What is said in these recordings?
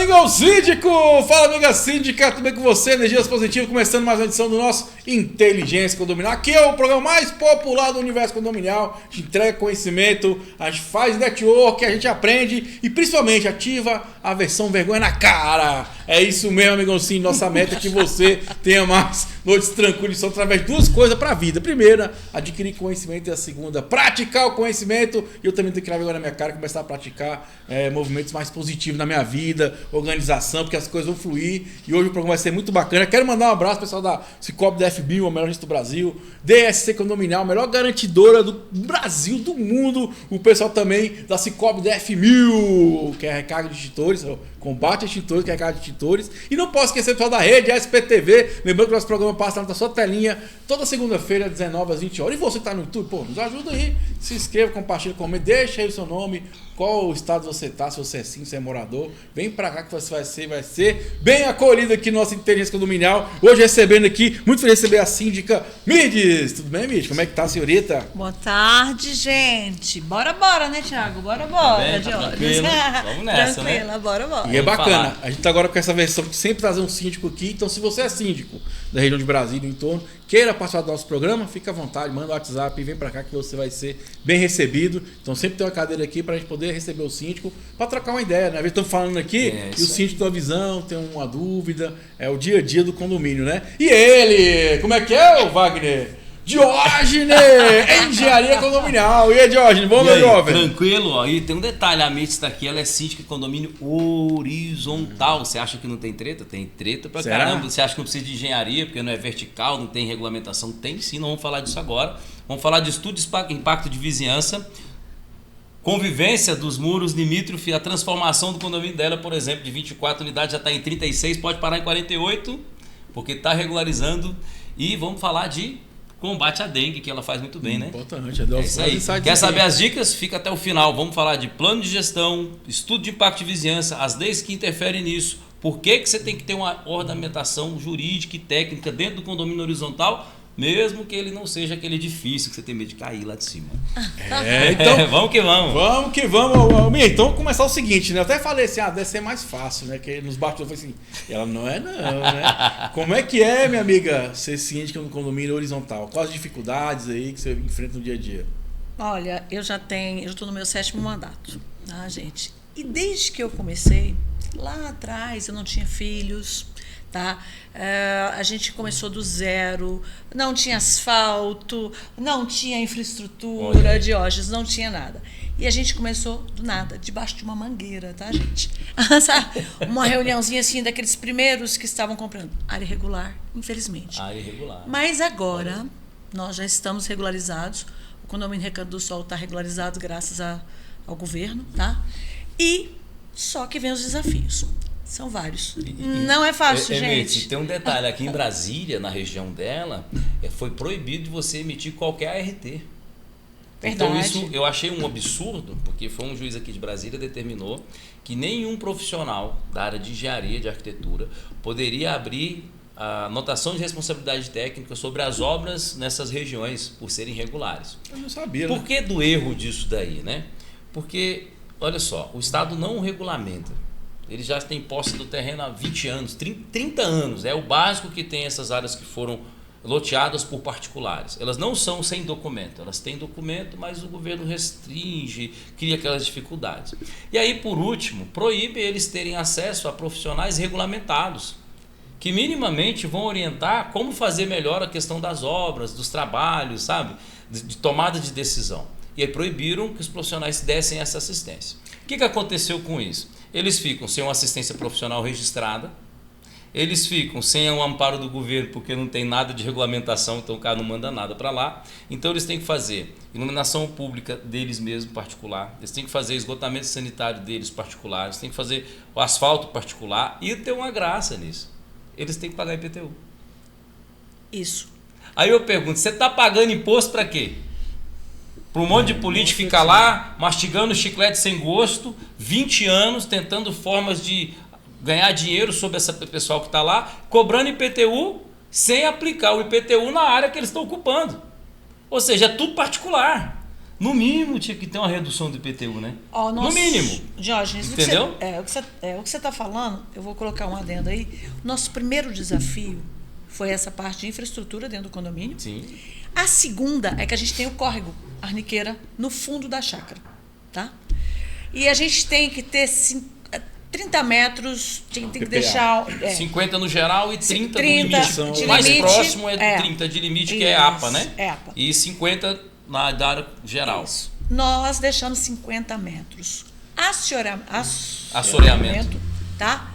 amigão síndico! Fala, amiga síndica, tudo bem com você? Energias positivas, começando mais uma edição do nosso Inteligência Condominial. Aqui é o programa mais popular do universo condominial. A gente entrega conhecimento, a gente faz network, a gente aprende e principalmente ativa a versão vergonha na cara. É isso mesmo, amigão síndico. Nossa meta é que você tenha mais noites tranquilas só através de duas coisas para a vida. Primeira, adquirir conhecimento, e a segunda, praticar o conhecimento. E eu também tenho que tirar vergonha na minha cara e começar a praticar movimentos mais positivos na minha vida, organização, porque as coisas vão fluir. E hoje o programa vai ser muito bacana. Quero mandar um abraço pro pessoal da Cicobi DFB, a melhor agência do Brasil, DSC Condominial, a melhor garantidora do Brasil, do mundo. O pessoal também da Cicobi DF1000, que é recarga de extintores, combate a extintores, que é recarga de extintores. E não posso esquecer o pessoal da rede SPTV. Lembrando que o nosso programa passa na sua telinha toda segunda-feira, 19 às 20 horas. E você que tá no YouTube, pô, nos ajuda aí. Se inscreva, compartilha, comenta, deixa aí o seu nome, qual estado você tá, se você é sim, se é morador. Vem pra cá que você vai ser bem acolhido aqui no nosso Inteligência Condominial. Hoje recebendo aqui, muito feliz de receber a síndica Mirdes. Tudo bem, Mirdes? Como é que tá, senhorita? Boa tarde, gente. Bora, né, Thiago? Bora. Tá tranquilo. Vamos nessa, tranquila, né? Bora. E é bacana, a gente tá agora com essa versão de sempre trazer um síndico aqui. Então, se você é síndico da região de Brasília, em torno, queira participar do nosso programa, fica à vontade, manda o WhatsApp e vem pra cá que você vai ser bem recebido. Então, sempre tem uma cadeira aqui pra gente poder receber o síndico, pra trocar uma ideia, né? Às vezes estamos falando aqui e o síndico tem uma visão, tem uma dúvida, é o dia a dia do condomínio, né? E ele, como é que é, o Wagner? Diógenes, engenharia condominial. E aí, Diógenes, bom, meu jovem? Tranquilo, ó. E tem um detalhe, a Mitch está aqui, ela é síndica de condomínio horizontal. Você acha que não tem treta? Tem treta pra Será? caramba. Você acha que não precisa de engenharia, porque não é vertical, não tem regulamentação? Tem sim, não vamos falar disso agora. Vamos falar de estudo de impacto de vizinhança, convivência dos muros limítrofes, a transformação do condomínio dela, por exemplo, de 24 unidades já está em 36, pode parar em 48, porque está regularizando. E vamos falar de combate à dengue, que ela faz muito bem, né? Importante, É isso aí. Quer saber as dicas? Fica até o final. Vamos falar de plano de gestão, estudo de impacto de vizinhança, as leis que interferem nisso. Por que você tem que ter uma ornamentação jurídica e técnica dentro do condomínio horizontal, mesmo que ele não seja aquele edifício que você tem medo de cair lá de cima. Então, vamos que vamos. Vamos que vamos. Então, vamos começar o seguinte, né? Eu até falei assim, deve ser mais fácil, né? Que nos bastidores eu falei assim, ela não, né? Como é que é, minha amiga, ser síndica no condomínio horizontal? Quais as dificuldades aí que você enfrenta no dia a dia? Olha, eu estou no meu 7º mandato, tá, gente? E desde que eu comecei, lá atrás, eu não tinha filhos, tá? A gente começou do zero, não tinha asfalto, não tinha infraestrutura, Diógenes, não tinha nada. E a gente começou do nada, debaixo de uma mangueira, tá, gente? Uma reuniãozinha assim, daqueles primeiros que estavam comprando. Área irregular, infelizmente. Área irregular. Mas agora, nós já estamos regularizados. O condomínio Recanto do Sol está regularizado graças ao governo, tá? E só que vem os desafios. São vários. Não é fácil, gente. Tem um detalhe, aqui em Brasília, na região dela, foi proibido de você emitir qualquer ART. Verdade. Então isso eu achei um absurdo, porque foi um juiz aqui de Brasília que determinou que nenhum profissional da área de engenharia, de arquitetura, poderia abrir a anotação de responsabilidade técnica sobre as obras nessas regiões por serem irregulares. Eu não sabia, Por que do erro disso daí, né? Porque, olha só, o Estado não regulamenta. Ele já tem posse do terreno há 20 anos, 30 anos. É o básico que tem essas áreas que foram loteadas por particulares. Elas não são sem documento. Elas têm documento, mas o governo restringe, cria aquelas dificuldades. E aí, por último, proíbe eles terem acesso a profissionais regulamentados, que minimamente vão orientar como fazer melhor a questão das obras, dos trabalhos, sabe? De tomada de decisão. E aí proibiram que os profissionais dessem essa assistência. O que aconteceu com isso? Eles ficam sem uma assistência profissional registrada, eles ficam sem o amparo do governo porque não tem nada de regulamentação, então o cara não manda nada para lá. Então eles têm que fazer iluminação pública deles mesmos, particular, eles têm que fazer esgotamento sanitário deles, particular, eles têm que fazer o asfalto particular e tem uma graça nisso. Eles têm que pagar IPTU. Isso. Aí eu pergunto, você está pagando imposto para quê? Para um monte de político ficar lá, mastigando chiclete sem gosto, 20 anos, tentando formas de ganhar dinheiro sobre esse pessoal que está lá, cobrando IPTU sem aplicar o IPTU na área que eles estão ocupando. Ou seja, é tudo particular. No mínimo tinha que ter uma redução do IPTU, né? Ó, no mínimo. Diógenes, entendeu? O que você está falando, eu vou colocar um adendo aí. O nosso primeiro desafio foi essa parte de infraestrutura dentro do condomínio. Sim. A segunda é que a gente tem o córrego, a arniqueira, no fundo da chácara, tá? E a gente tem que ter 30 metros, tem que PPA. deixar... 50 no geral e 30 no 30 limite. de O mais limite, próximo é 30 de limite, que é Isso, APA, né? EPA. E 50 na área geral. Isso. Nós deixamos 50 metros. Assoreamento. Tá?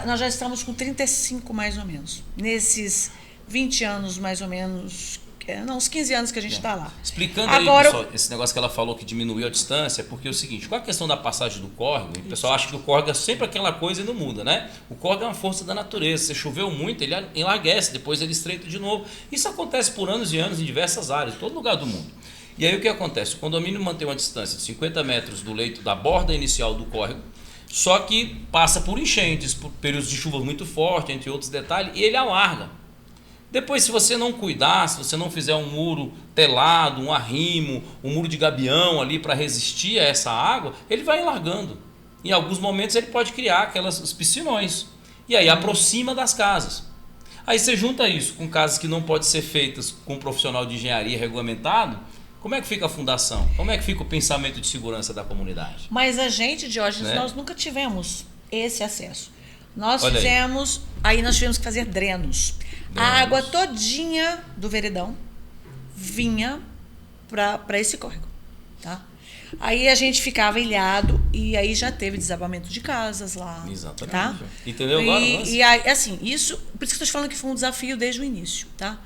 Nós já estamos com 35 mais ou menos. Nesses 20 anos mais ou menos, uns 15 anos que a gente está lá. Explicando agora, aí, pessoal, esse negócio que ela falou que diminuiu a distância, porque é o seguinte, com a questão da passagem do córrego, o pessoal acha que o córrego é sempre aquela coisa e não muda, né? O córrego é uma força da natureza, se choveu muito, ele enlarguece, depois ele estreita de novo. Isso acontece por anos e anos em diversas áreas, em todo lugar do mundo. E aí o que acontece? O condomínio mantém uma distância de 50 metros do leito da borda inicial do córrego, só que passa por enchentes, por períodos de chuva muito forte, entre outros detalhes, e ele alarga. Depois, se você não cuidar, se você não fizer um muro telado, um arrimo, um muro de gabião ali para resistir a essa água, ele vai enlargando. Em alguns momentos ele pode criar os piscinões. E aí aproxima das casas. Aí você junta isso com casas que não podem ser feitas com um profissional de engenharia regulamentado, como é que fica a fundação? Como é que fica o pensamento de segurança da comunidade? Mas a gente, Diógenes, Né? nós nunca tivemos esse acesso. Nós Olha aí nós tivemos que fazer drenos. A água todinha do veredão vinha para esse córrego, tá? Aí a gente ficava ilhado e aí já teve desabamento de casas lá. Exatamente. Tá? Entendeu agora? E aí, assim, isso, por isso que eu estou te falando que foi um desafio desde o início, tá?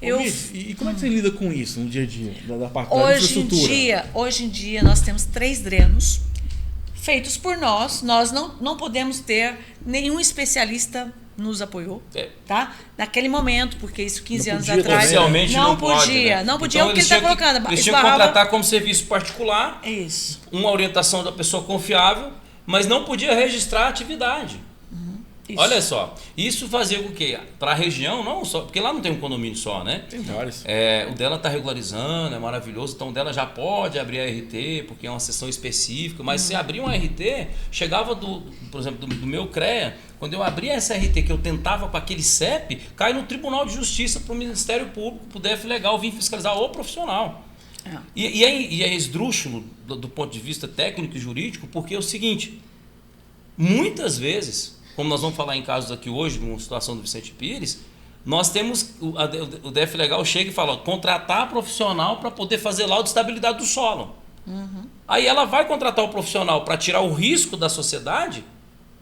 E como é que você lida com isso no dia a dia, da parte da infraestrutura? Hoje em dia nós temos 3 drenos feitos por nós. Nós não podemos ter nenhum especialista nos apoiou, tá? Naquele momento, porque isso 15 anos atrás oficialmente não podia, né? não podia, então, o que ele está colocando. Eles tinham que contratar como serviço particular, isso, uma orientação da pessoa confiável, mas não podia registrar a atividade. isso. Olha só, isso fazia o quê? Para a região, não só, porque lá não tem um condomínio só, né? Tem vários. O dela está regularizando, é maravilhoso, então o dela já pode abrir a RT, porque é uma sessão específica, mas se abrir uma RT, chegava por exemplo, do meu CREA, quando eu abria essa RT que eu tentava com aquele CEP, cai no Tribunal de Justiça para o Ministério Público, para o DF Legal vir fiscalizar o profissional. E é esdrúxulo do ponto de vista técnico e jurídico, porque é o seguinte, muitas vezes, como nós vamos falar em casos aqui hoje, numa situação do Vicente Pires, nós temos, o DF Legal chega e fala, contratar profissional para poder fazer laudo de estabilidade do solo. Aí ela vai contratar o profissional para tirar o risco da sociedade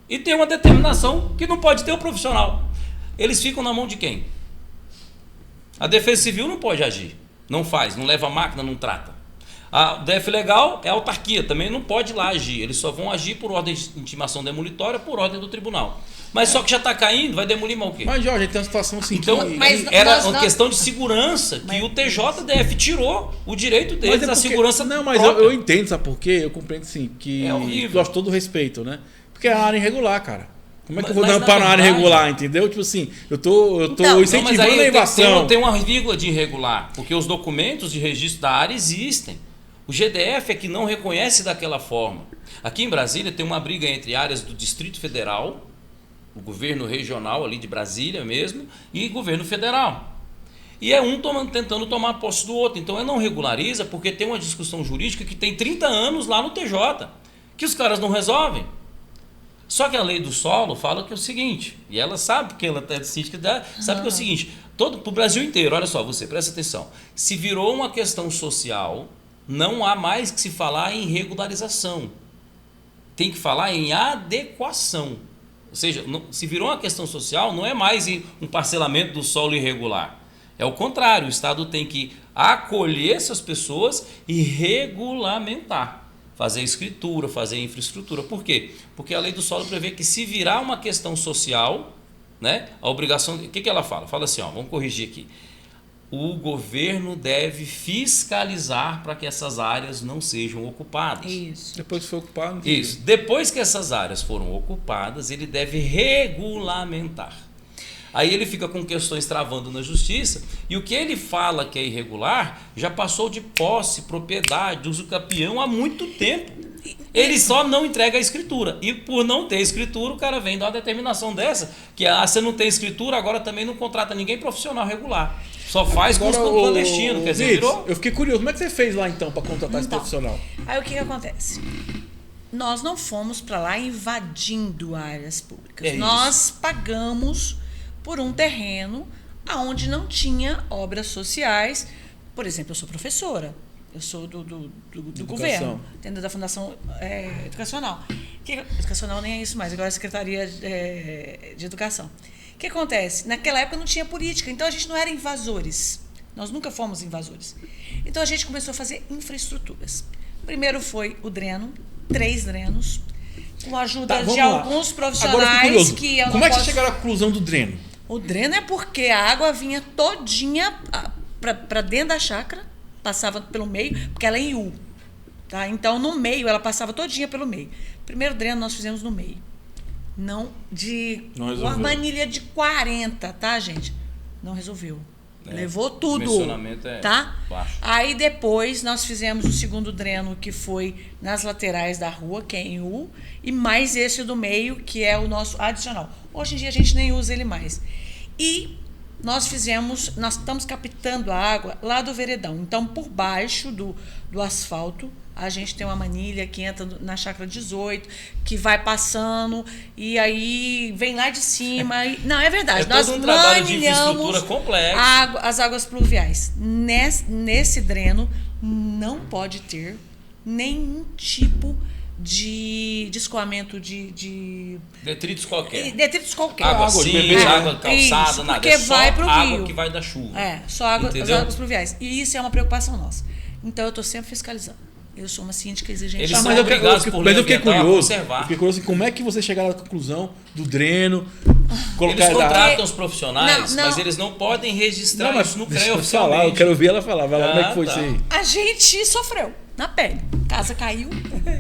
e tem uma determinação que não pode ter o profissional. Eles ficam na mão de quem? A Defesa Civil não pode agir, não faz, não leva a máquina, não trata. A DF Legal é autarquia, também não pode lá agir, eles só vão agir por ordem de intimação demolitória, por ordem do tribunal. Mas só que já está caindo, vai demolir mais o quê? Mas, Jorge, tem uma situação assim. Então, era uma questão de segurança que o TJDF tirou o direito deles da segurança. Não, mas eu entendo, sabe por quê? Eu compreendo sim, que é horrível. gosto todo do respeito, né? Porque é a área irregular, cara. Como é que eu vou dar para uma área irregular, entendeu? Tipo assim, eu tô incentivando a invasão. Tem uma vírgula de irregular, porque os documentos de registro da área existem. O GDF é que não reconhece daquela forma. Aqui em Brasília tem uma briga entre áreas do Distrito Federal, o governo regional ali de Brasília mesmo, e governo federal. E é um tentando tomar posse do outro. Então não regulariza porque tem uma discussão jurídica que tem 30 anos lá no TJ, que os caras não resolvem. Só que a lei do solo fala que é o seguinte, e ela sabe, porque ela é síndica, sabe que é o seguinte, para o Brasil inteiro, olha só, você presta atenção, se virou uma questão social, não há mais que se falar em regularização, tem que falar em adequação. Ou seja, se virou uma questão social, não é mais um parcelamento do solo irregular. É o contrário, o Estado tem que acolher essas pessoas e regulamentar. Fazer escritura, fazer infraestrutura. Por quê? Porque a lei do solo prevê que se virar uma questão social, né, a obrigação... O que ela fala? Fala assim, vamos corrigir aqui. O governo deve fiscalizar para que essas áreas não sejam ocupadas. Isso. Depois que foi ocupado... Isso. Depois que essas áreas foram ocupadas, ele deve regulamentar. Aí ele fica com questões travando na justiça, e o que ele fala que é irregular já passou de posse, propriedade, uso capião há muito tempo. Ele só não entrega a escritura. E por não ter escritura, o cara vem dar uma determinação dessa, que você não tem escritura, agora também não contrata ninguém profissional regular. Só faz com os clandestinos, quer dizer, virou... Eu fiquei curioso, como é que você fez lá então para contratar esse profissional? Aí o que acontece? Nós não fomos para lá invadindo áreas públicas. Nós pagamos por um terreno onde não tinha obras sociais. Por exemplo, eu sou professora. Eu sou do governo, dentro da Fundação Educacional. Educacional nem é isso mais, agora é a Secretaria de Educação. O que acontece? Naquela época não tinha política, então a gente não era invasores. Nós nunca fomos invasores. Então a gente começou a fazer infraestruturas. Primeiro foi o dreno, 3 drenos, com a ajuda de alguns profissionais que eu não Como é que vocês chegaram à conclusão do dreno? O dreno é porque a água vinha todinha para dentro da chácara, passava pelo meio, porque ela é em U. Tá? Então, no meio, ela passava todinha pelo meio. Primeiro dreno nós fizemos no meio. Não uma manilha de 40, tá, gente? Não resolveu. Levou tudo. O dimensionamento tá? Baixo. Aí depois nós fizemos o segundo dreno, que foi nas laterais da rua, que é em U, e mais esse do meio, que é o nosso adicional. Hoje em dia a gente nem usa ele mais. E nós estamos captando a água lá do veredão. Então, por baixo do asfalto, a gente tem uma manilha que entra na chácara 18, que vai passando, e aí vem lá de cima. Não, é verdade. Nós manilhamos as águas pluviais. Nesse dreno, não pode ter nenhum tipo de escoamento de detritos qualquer. Água simples, água calçada, nada. Porque vai para o rio. Água que vai da chuva. Só as águas pluviais. E isso é uma preocupação nossa. Então eu estou sempre fiscalizando. Eu sou uma síndica exigente. Eles são obrigados por lei ambiental a conservar. Eu fiquei curioso como é que vocês chegaram à conclusão do dreno. Eles contratam os profissionais, mas eles não podem registrar isso no CREA oficialmente. Eu quero ver ela falar. Vai lá, como é que foi isso aí? A gente sofreu na pele. Casa caiu,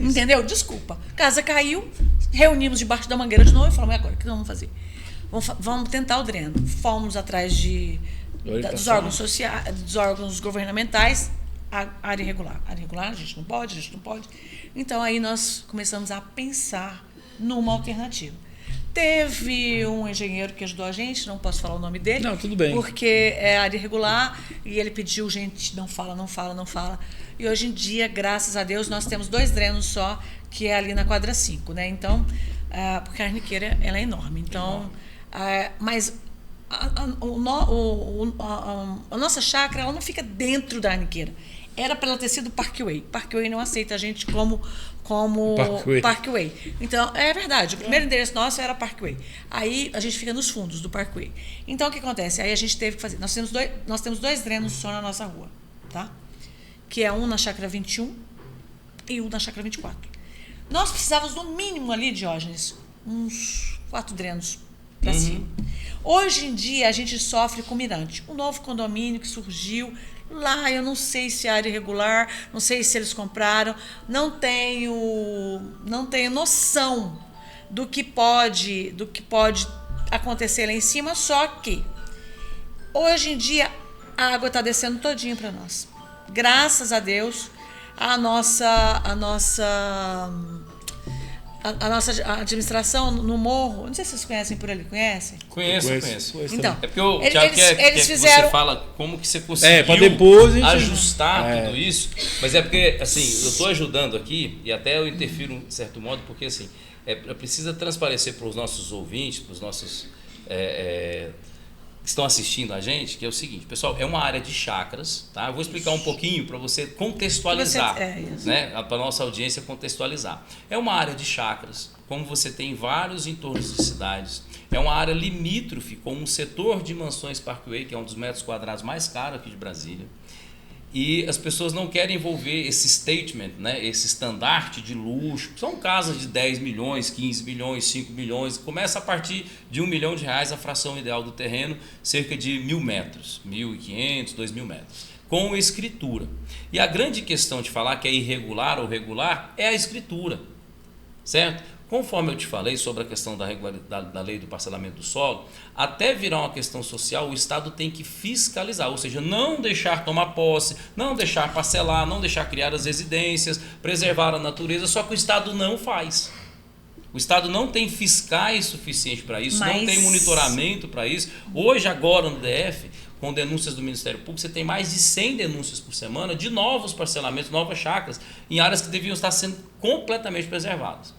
entendeu? Desculpa. Casa caiu, reunimos debaixo da mangueira de novo e falamos, e agora, o que nós vamos fazer? Vamos tentar o dreno. Fomos atrás dos órgãos sociais, dos órgãos governamentais. A área irregular. A área irregular, a gente não pode. Então, aí nós começamos a pensar numa alternativa. Teve um engenheiro que ajudou a gente, não posso falar o nome dele. Não, tudo bem. Porque é área irregular e ele pediu, gente, não fala. E hoje em dia, graças a Deus, nós temos 2 drenos só, que é ali na quadra 5, né? Então, porque a arniqueira, ela é enorme. Então, mas a nossa chácara, ela não fica dentro da arniqueira. Era para ela ter sido Parkway. Parkway não aceita a gente como Parkway. Então, é verdade. O primeiro endereço nosso era Parkway. Aí, a gente fica nos fundos do Parkway. Então, o que acontece? Aí, a gente teve que fazer... Nós temos 2 drenos só na nossa rua, tá? Que é um na chácara 21 e um na chácara 24. Nós precisávamos, no mínimo ali, Diógenes, uns 4 drenos para cima. Hoje em dia, a gente sofre com mirante. Um novo condomínio que surgiu... Lá, eu não sei se é área irregular, não sei se eles compraram, não tenho noção do que pode acontecer lá em cima, só que hoje em dia a água está descendo todinha para nós. Graças a Deus, a nossa administração no morro, não sei se vocês conhecem por ali, conhecem? Conheço. Então, é porque o Thiago quer fizeram... você fala como que você conseguiu para depois ajustar tudo isso, mas é porque, assim, eu estou ajudando aqui, e até eu interfiro de certo modo, porque, assim, precisa transparecer para os nossos ouvintes, para os nossos que estão assistindo a gente, que é o seguinte, pessoal, é uma área de chácaras, tá? Eu vou explicar um pouquinho para você contextualizar, né? Para a nossa audiência contextualizar. É uma área de chácaras, como você tem vários entornos de cidades, é uma área limítrofe com um setor de mansões Parkway, que é um dos metros quadrados mais caros aqui de Brasília, e as pessoas não querem envolver esse statement, né, esse estandarte de luxo. São casas de 10 milhões, 15 milhões, 5 milhões. Começa a partir de R$1 milhão a fração ideal do terreno, cerca de 1.000 metros, 1.500, 2.000 metros, com escritura. E a grande questão de falar que é irregular ou regular é a escritura, certo? Conforme eu te falei sobre a questão da lei do parcelamento do solo, até virar uma questão social, o Estado tem que fiscalizar, ou seja, não deixar tomar posse, não deixar parcelar, não deixar criar as residências, preservar a natureza, só que o Estado não faz. O Estado não tem fiscais suficientes para isso, não tem monitoramento para isso. Hoje, agora no DF, com denúncias do Ministério Público, você tem mais de 100 denúncias por semana de novos parcelamentos, novas chácaras, em áreas que deviam estar sendo completamente preservadas.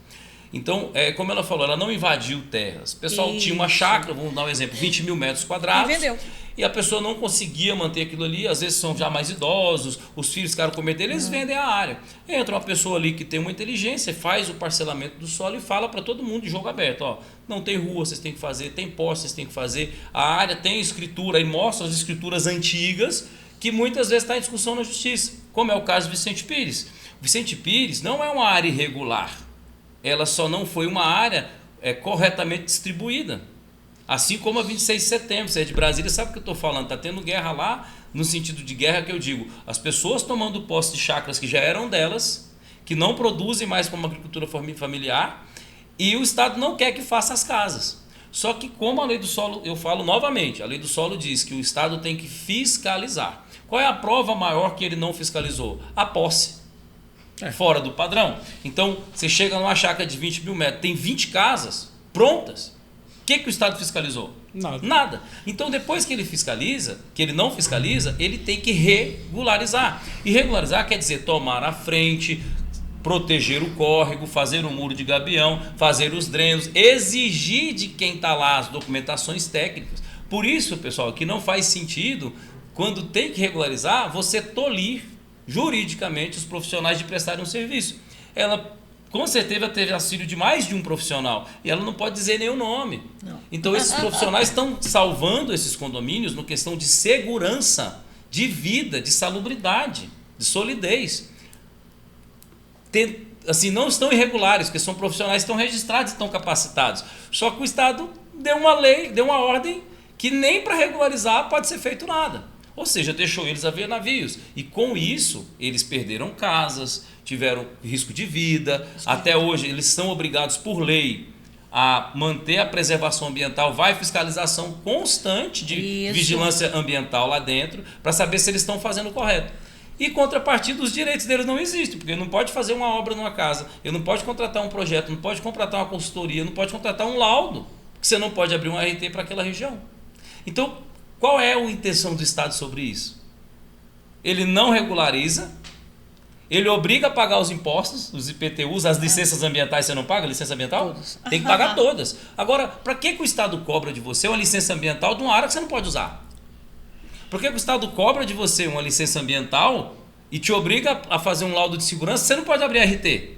Então, como ela falou, ela não invadiu terras. O pessoal tinha uma chácara, vamos dar um exemplo, 20 mil metros quadrados. E vendeu. E a pessoa não conseguia manter aquilo ali, às vezes são já mais idosos, os filhos ficaram com medo dele, eles vendem a área. Entra uma pessoa ali que tem uma inteligência, faz o parcelamento do solo e fala para todo mundo de jogo aberto, ó, não tem rua, vocês têm que fazer, tem posse, vocês têm que fazer, a área tem escritura, e mostra as escrituras antigas, que muitas vezes está em discussão na justiça, como é o caso do Vicente Pires. Vicente Pires não é uma área irregular, ela só não foi uma área corretamente distribuída. Assim como a 26 de setembro, você é de Brasília, sabe o que eu estou falando, está tendo guerra lá, no sentido de guerra que eu digo, as pessoas tomando posse de chácaras que já eram delas, que não produzem mais como agricultura familiar, e o Estado não quer que faça as casas. Só que como a lei do solo, eu falo novamente, a lei do solo diz que o Estado tem que fiscalizar. Qual é a prova maior que ele não fiscalizou? A posse. Fora do padrão. Então, você chega numa chácara de 20 mil metros, tem 20 casas prontas. O que o Estado fiscalizou? Nada. Então, depois que ele fiscaliza, que ele não fiscaliza, ele tem que regularizar. E regularizar quer dizer tomar a frente, proteger o córrego, fazer um muro de gabião, fazer os drenos, exigir de quem está lá as documentações técnicas. Por isso, pessoal, que não faz sentido, quando tem que regularizar, você tolir juridicamente os profissionais de prestarem um serviço. Ela com certeza teve auxílio de mais de um profissional e ela não pode dizer nenhum nome. Não. Então esses profissionais estão salvando esses condomínios no questão de segurança, de vida, de salubridade, de solidez. Assim, não estão irregulares, porque são profissionais que estão registrados e estão capacitados. Só que o Estado deu uma lei, deu uma ordem que nem para regularizar pode ser feito nada. Ou seja, deixou eles a ver navios. E com isso, eles perderam casas, tiveram risco de vida. Até hoje, eles são obrigados por lei a manter a preservação ambiental. Vai fiscalização constante de vigilância ambiental lá dentro, para saber se eles estão fazendo o correto. E, contrapartida, os direitos deles não existem, porque ele não pode fazer uma obra numa casa, ele não pode contratar um projeto, não pode contratar uma consultoria, não pode contratar um laudo, porque você não pode abrir um RT para aquela região. Então, qual é a intenção do Estado sobre isso? Ele não regulariza, ele obriga a pagar os impostos, os IPTUs, as licenças ambientais você não paga, licença ambiental? Todos. Tem que pagar todas. Agora, para que o Estado cobra de você uma licença ambiental de uma área que você não pode usar? Por que o Estado cobra de você uma licença ambiental e te obriga a fazer um laudo de segurança, você não pode abrir RT?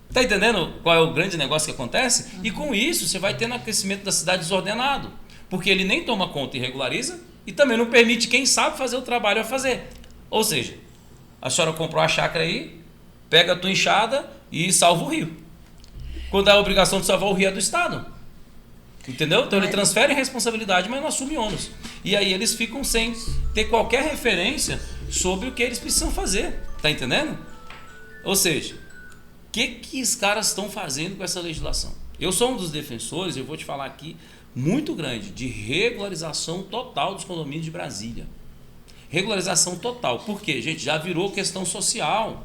Está entendendo qual é o grande negócio que acontece? E com isso você vai tendo aquecimento da cidade desordenado. Porque ele nem toma conta e regulariza e também não permite quem sabe fazer o trabalho a fazer. Ou seja, a senhora comprou a chácara aí, pega a tua enxada e salva o rio. Quando a obrigação de salvar o rio é do Estado. Entendeu? Então ele transfere responsabilidade, mas não assume ônus. E aí eles ficam sem ter qualquer referência sobre o que eles precisam fazer. Tá entendendo? Ou seja, o que os caras estão fazendo com essa legislação? Eu sou um dos defensores, eu vou te falar aqui, muito grande, de regularização total dos condomínios de Brasília. Regularização total. Por quê? Gente, já virou questão social.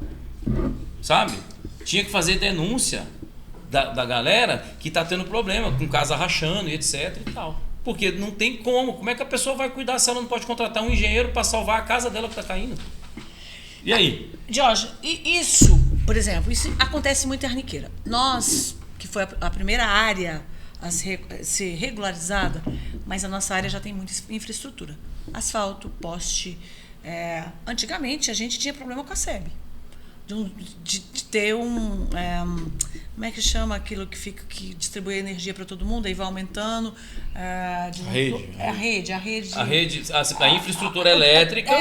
Sabe? Tinha que fazer denúncia da galera que está tendo problema, com casa rachando e etc e tal. Porque não tem como. Como é que a pessoa vai cuidar se ela não pode contratar um engenheiro para salvar a casa dela que está caindo? E aí? Jorge, isso, por exemplo, isso acontece muito em Arniqueira. Nós, que foi a primeira área a ser regularizada, mas a nossa área já tem muita infraestrutura. Asfalto, poste. Antigamente, a gente tinha problema com a SEB. De ter como é que chama aquilo que distribui energia para todo mundo, aí vai aumentando. A rede. A infraestrutura elétrica.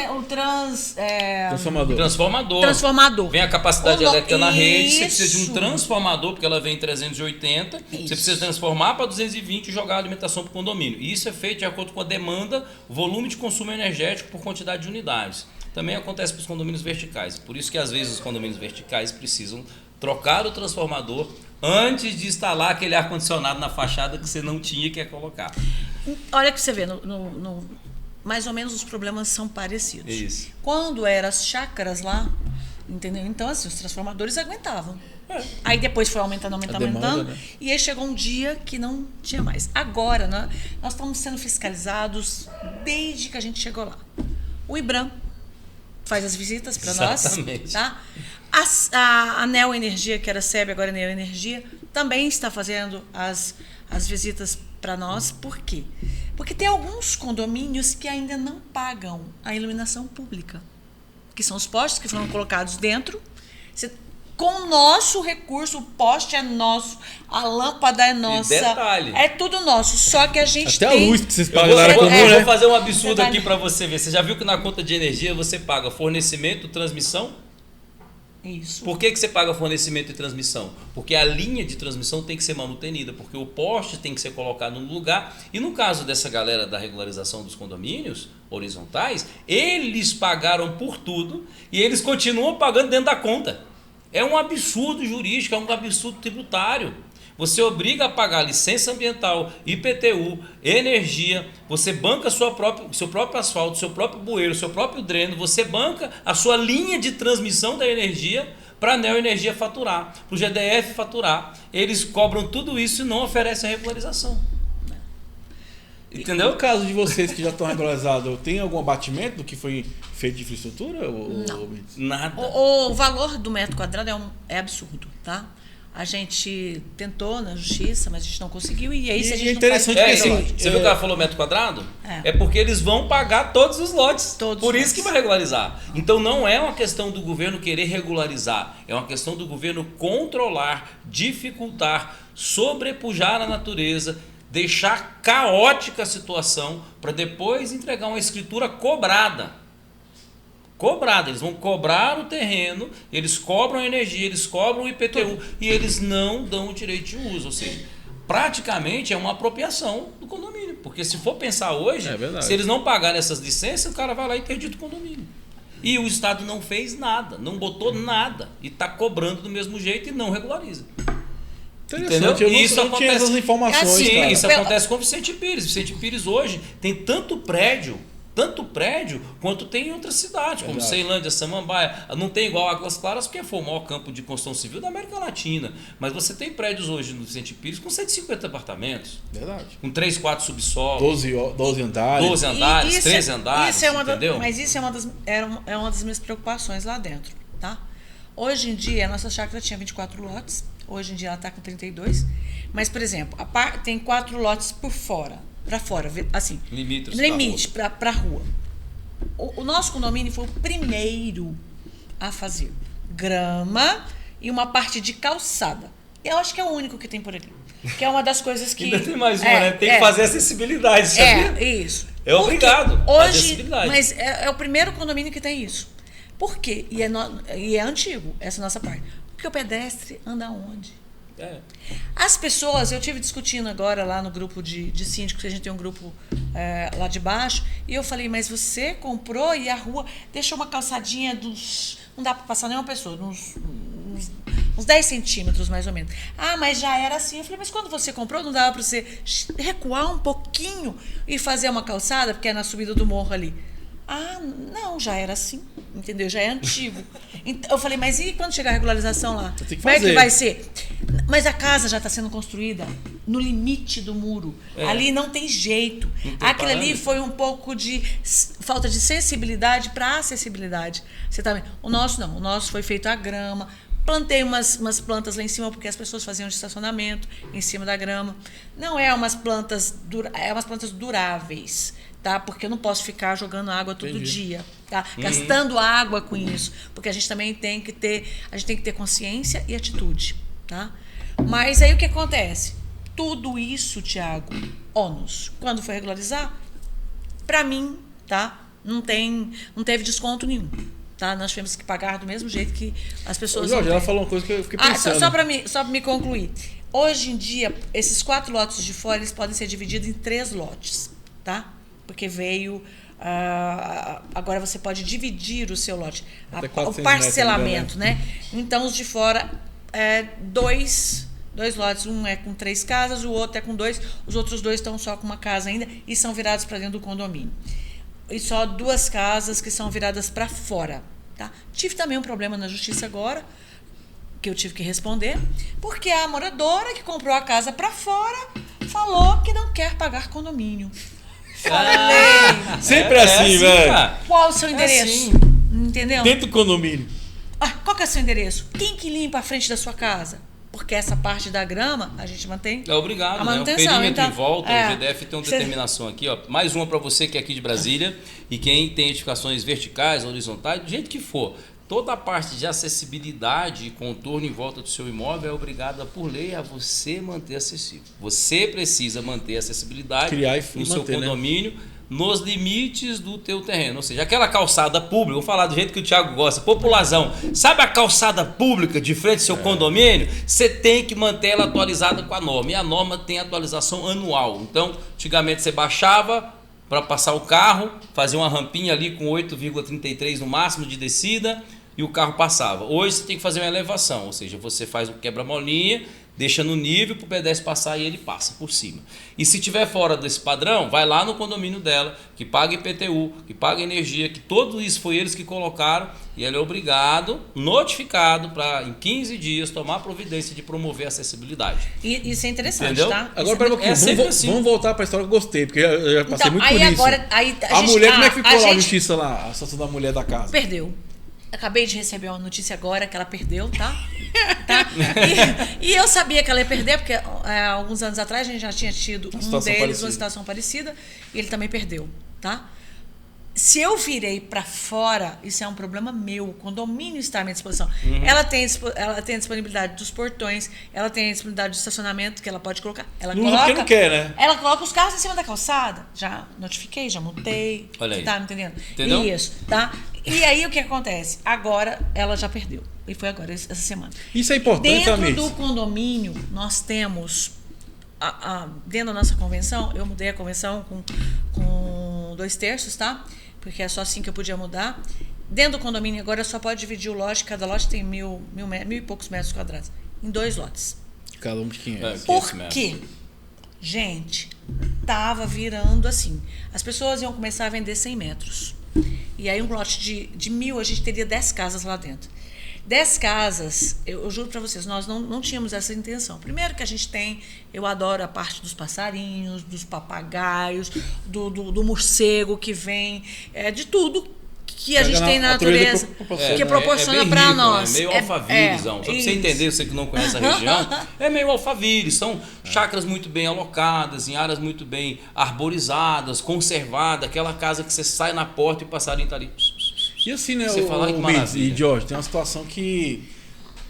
Transformador. Vem a capacidade elétrica na rede, você precisa de um transformador, porque ela vem em 380, você precisa transformar para 220 e jogar a alimentação para o condomínio. E isso é feito de acordo com a demanda, volume de consumo energético por quantidade de unidades. Também acontece para os condomínios verticais. Por isso que às vezes os condomínios verticais precisam trocar o transformador antes de instalar aquele ar-condicionado na fachada que você não tinha que colocar. Olha que você vê, mais ou menos os problemas são parecidos. Isso. Quando eram as chácaras lá, entendeu? Então, assim, os transformadores aguentavam. Aí depois foi aumentando, Né? E aí chegou um dia que não tinha mais. Agora, né, nós estamos sendo fiscalizados desde que a gente chegou lá. O IBRAM faz as visitas para nós. Tá? A Neo Energia, que era SEB, agora é Neo Energia, também está fazendo as visitas para nós. Por quê? Porque tem alguns condomínios que ainda não pagam a iluminação pública, que são os postes que foram colocados dentro. Com o nosso recurso, o poste é nosso, a lâmpada é nossa. E detalhe. É tudo nosso, só que a gente até tem... a luz que vocês pagam lá na comum, Eu né? vou fazer um absurdo Detalhe. aqui para você ver. Você já viu que na conta de energia você paga fornecimento, transmissão? Isso. Por que você paga fornecimento e transmissão? Porque a linha de transmissão tem que ser manutenida, porque o poste tem que ser colocado no lugar. E no caso dessa galera da regularização dos condomínios horizontais, eles pagaram por tudo e eles continuam pagando dentro da conta. É um absurdo jurídico, é um absurdo tributário. Você obriga a pagar licença ambiental, IPTU, energia, você banca seu próprio asfalto, seu próprio bueiro, seu próprio dreno, você banca a sua linha de transmissão da energia para a Neo Energia faturar, para o GDF faturar. Eles cobram tudo isso e não oferecem a regularização. Entendeu? No caso de vocês que já estão regularizados, tem algum abatimento do que foi feito de infraestrutura? Não. Nada. O valor do metro quadrado é absurdo, tá? A gente tentou na justiça, mas a gente não conseguiu. E aí, se a gente interessante não que faz... assim, Você viu que ela falou metro quadrado? É. Porque eles vão pagar todos os lotes. Todos Por os isso que lotes. vai regularizar. Então não é uma questão do governo querer regularizar. É uma questão do governo controlar, dificultar, sobrepujar a natureza, deixar caótica a situação para depois entregar uma escritura cobrada. Eles vão cobrar o terreno, eles cobram a energia, eles cobram o IPTU e eles não dão o direito de uso. Ou seja, praticamente é uma apropriação do condomínio. Porque se for pensar hoje, se eles não pagarem essas licenças, o cara vai lá e interdita o condomínio. E o Estado não fez nada, não botou nada e está cobrando do mesmo jeito e não regulariza. Interessante, eu não tinha essas informações. Sim, cara. isso acontece com o Vicente Pires. Vicente Pires hoje tem tanto prédio quanto tem em outras cidades, como Ceilândia, Samambaia. Não tem igual Águas Claras, porque foi o maior campo de construção civil da América Latina. Mas você tem prédios hoje no Vicente Pires com 150 apartamentos. Verdade. Com 3, 4 subsolos. 12 andares. 12 andares, 13 andares, entendeu? Mas isso é uma das minhas preocupações lá dentro, tá? Hoje em dia, a nossa chácara tinha 24 lotes. Hoje em dia ela está com 32. Mas, por exemplo, tem 4 lotes por fora. Para fora, assim. Limite para a rua. O nosso condomínio foi o primeiro a fazer grama e uma parte de calçada. Eu acho que é o único que tem por ali. Que é uma das coisas que... Ainda tem mais uma, né? Tem que fazer acessibilidade, sabia? Isso. É obrigado. Hoje, mas é o primeiro condomínio que tem isso. Por quê? E é antigo, essa nossa parte. Porque o pedestre anda onde? As pessoas, eu estive discutindo agora lá no grupo de síndicos, a gente tem um grupo lá de baixo, e eu falei, mas você comprou e a rua deixou uma calçadinha não dá para passar nenhuma pessoa, uns 10 centímetros mais ou menos. Ah, mas já era assim. Eu falei, mas quando você comprou, não dava para você recuar um pouquinho e fazer uma calçada, porque é na subida do morro ali. Ah, não, já era assim, entendeu? Já é antigo. Então, eu falei, mas e quando chegar a regularização lá? Como é que vai ser? Mas a casa já está sendo construída no limite do muro. Ali não tem jeito. Aquilo ali foi um pouco de falta de sensibilidade para acessibilidade. Você tá vendo? O nosso não. O nosso foi feito a grama. Plantei umas plantas lá em cima, porque as pessoas faziam de estacionamento em cima da grama. Não é umas plantas duráveis. Tá? Porque eu não posso ficar jogando água todo dia, tá? Gastando água com isso, porque a gente também tem que ter consciência e atitude, tá? Mas aí o que acontece? Tudo isso, Tiago, ônus. Quando for regularizar, para mim, tá? Não teve desconto nenhum, tá? Nós tivemos que pagar do mesmo jeito que as pessoas. Jorge, ela falou uma coisa que eu fiquei pensando. Só para me concluir. Hoje em dia, esses 4 lotes de fora, eles podem ser divididos em 3 lotes, tá? Porque veio... agora você pode dividir o seu lote. O parcelamento, né? Então, os de fora dois lotes, um é com 3 casas, o outro é com 2, os outros 2 estão só com uma casa ainda e são virados para dentro do condomínio. E só 2 casas que são viradas para fora. Tá? Tive também um problema na justiça agora, que eu tive que responder, porque a moradora que comprou a casa para fora falou que não quer pagar condomínio. Falei. Sempre assim, velho. Qual o seu endereço? assim. Entendeu? Dentro do condomínio. Qual que é o seu endereço? Quem que limpa a frente da sua casa? Porque essa parte da grama a gente mantém. É obrigado, a né? O manutenção. perímetro Então, em volta, o GDF tem uma determinação aqui, ó. Mais uma para você que é aqui de Brasília e quem tem edificações verticais, horizontais, do jeito que for. Toda a parte de acessibilidade e contorno em volta do seu imóvel é obrigada por lei a você manter acessível. Você precisa manter a acessibilidade Criar e no manter, seu condomínio, nos limites do teu terreno. Ou seja, aquela calçada pública, vou falar do jeito que o Thiago gosta, população, sabe a calçada pública de frente ao seu condomínio? Você tem que manter ela atualizada com a norma. E a norma tem atualização anual. Então, antigamente você baixava para passar o carro, fazia uma rampinha ali com 8,33 no máximo de descida e o carro passava. Hoje você tem que fazer uma elevação, ou seja, você faz um quebra-molinha, deixa no nível para o pedestre passar e ele passa por cima. E se tiver fora desse padrão, vai lá no condomínio dela, que paga IPTU, que paga energia, que tudo isso foi eles que colocaram e ele é obrigado, notificado para em 15 dias tomar providência de promover a acessibilidade. E isso é interessante, entendeu? tá? Agora, pera um pouquinho, vamos voltar para a história que eu gostei, porque eu já passei muito por isso. Agora, a mulher, como é que ficou lá a justiça lá, a situação da mulher da casa? Perdeu. Acabei de receber uma notícia agora que ela perdeu, tá? E eu sabia que ela ia perder, porque alguns anos atrás a gente já tinha tido um deles, uma situação parecida, e ele também perdeu, tá? Se eu virei para fora, isso é um problema meu. O condomínio está à minha disposição. Ela tem a disponibilidade dos portões, ela tem a disponibilidade do estacionamento que ela pode colocar. Ela coloca, porque não quer, né? Ela coloca os carros em cima da calçada. Já notifiquei, já multei. Olha aí. Tá me entendendo? Entendeu? Isso, tá? E aí o que acontece? Agora ela já perdeu. E foi agora, essa semana. Isso é importante também. Dentro do condomínio, nós temos, dentro da nossa convenção, eu mudei a convenção com 2/3, tá? Porque é só assim que eu podia mudar. Dentro do condomínio, agora só pode dividir o lote, cada lote tem mil e poucos metros quadrados, em 2 lotes. Cada um de 500. Por quê? Gente, tava virando assim. As pessoas iam começar a vender 100 metros. E aí um lote de 1.000, a gente teria 10 casas lá dentro. 10 casas, eu juro para vocês, nós não tínhamos essa intenção. Primeiro que a gente tem, eu adoro a parte dos passarinhos, dos papagaios, do morcego que vem, de tudo que a gente tem na natureza, que proporciona para nós. É meio Alphaville, só para você entender, você que não conhece a região, é meio Alphaville, são chácaras muito bem alocadas, em áreas muito bem arborizadas, conservadas, aquela casa que você sai na porta e o passarinho está ali. E assim, né, o Bins e Jorge, tem uma situação que...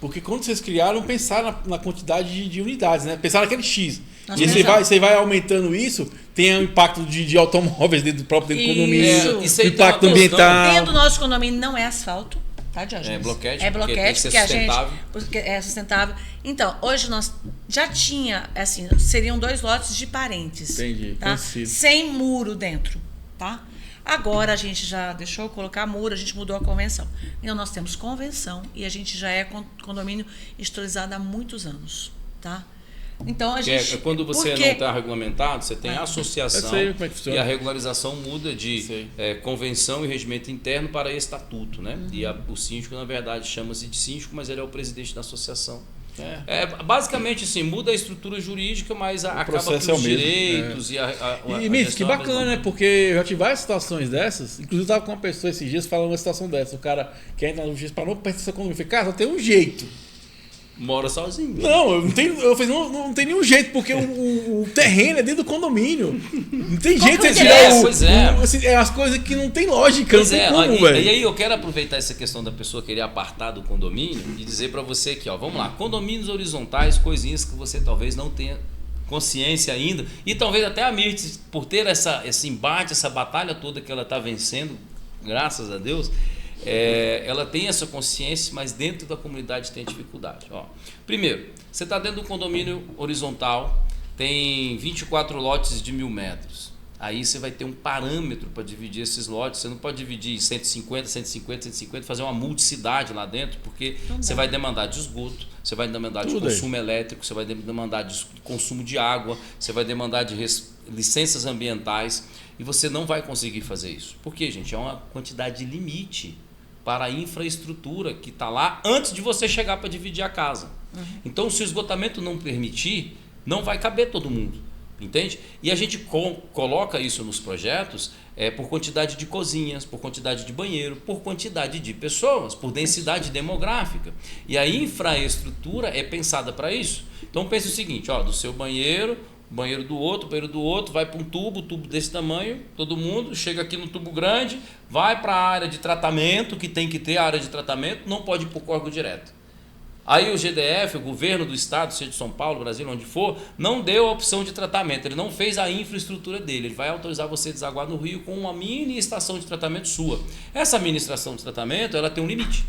Porque quando vocês criaram, pensaram na quantidade de unidades, né? Pensaram naquele X. E você vai aumentando isso, tem um impacto de automóveis dentro do condomínio, impacto ambiental. Dentro do nosso condomínio não é asfalto, tá, Jorge? É bloquete, porque a gente é sustentável. Então, hoje nós já tinha, assim, seriam 2 lotes de parentes. Entendi, tá? Sem muro dentro, tá? Agora a gente já deixou colocar muro, a gente mudou a convenção. Então nós temos convenção e a gente já é condomínio historizado há muitos anos, tá? Então a gente... Quando você não está regulamentado, você tem a associação e a regularização muda de convenção e regimento interno para estatuto, né? E o síndico, na verdade, chama-se de síndico, mas ele é o presidente da associação. Basicamente assim, muda a estrutura jurídica, mas acaba com os direitos e Mitz, que bacana, né? Porque eu já tive várias situações dessas. Inclusive, eu estava com uma pessoa esses dias falando uma situação dessa. O cara quer entrar na justiça para não pensar economia. Eu falei, cara, só tem um jeito. Mora sozinho. Não, não tem nenhum jeito, porque o terreno é dentro do condomínio. Não tem jeito de tirar as coisas que não tem lógica, não tem como, velho. E aí eu quero aproveitar essa questão da pessoa querer apartar do condomínio e dizer para você aqui, ó, vamos lá, condomínios horizontais, coisinhas que você talvez não tenha consciência ainda, e talvez até a Mirtz, por ter esse embate, essa batalha toda que ela está vencendo, graças a Deus, ela tem essa consciência, mas dentro da comunidade tem dificuldade. Ó, primeiro, você está dentro do condomínio horizontal, tem 24 lotes de 1.000 metros. Aí você vai ter um parâmetro para dividir esses lotes. Você não pode dividir em 150, 150, 150, fazer uma multicidade lá dentro, porque você vai demandar de esgoto, você vai demandar de consumo elétrico, você vai demandar de consumo de água, você vai demandar de licenças ambientais, e você não vai conseguir fazer isso. Por quê, gente? É uma quantidade limite para a infraestrutura que está lá antes de você chegar para dividir a casa. Então, se o esgotamento não permitir, não vai caber todo mundo. Entende? E a gente coloca isso nos projetos por quantidade de cozinhas, por quantidade de banheiro, por quantidade de pessoas, por densidade demográfica. E a infraestrutura é pensada para isso. Então pense o seguinte, do seu banheiro, banheiro do outro, vai para um tubo desse tamanho, todo mundo chega aqui no tubo grande, vai para a área de tratamento, que tem que ter a área de tratamento, não pode ir para o córrego direto. Aí o GDF, o governo do estado, seja de São Paulo, Brasil, onde for, não deu a opção de tratamento, ele não fez a infraestrutura dele, ele vai autorizar você a desaguar no rio com uma mini estação de tratamento sua. Essa mini estação de tratamento, ela tem um limite.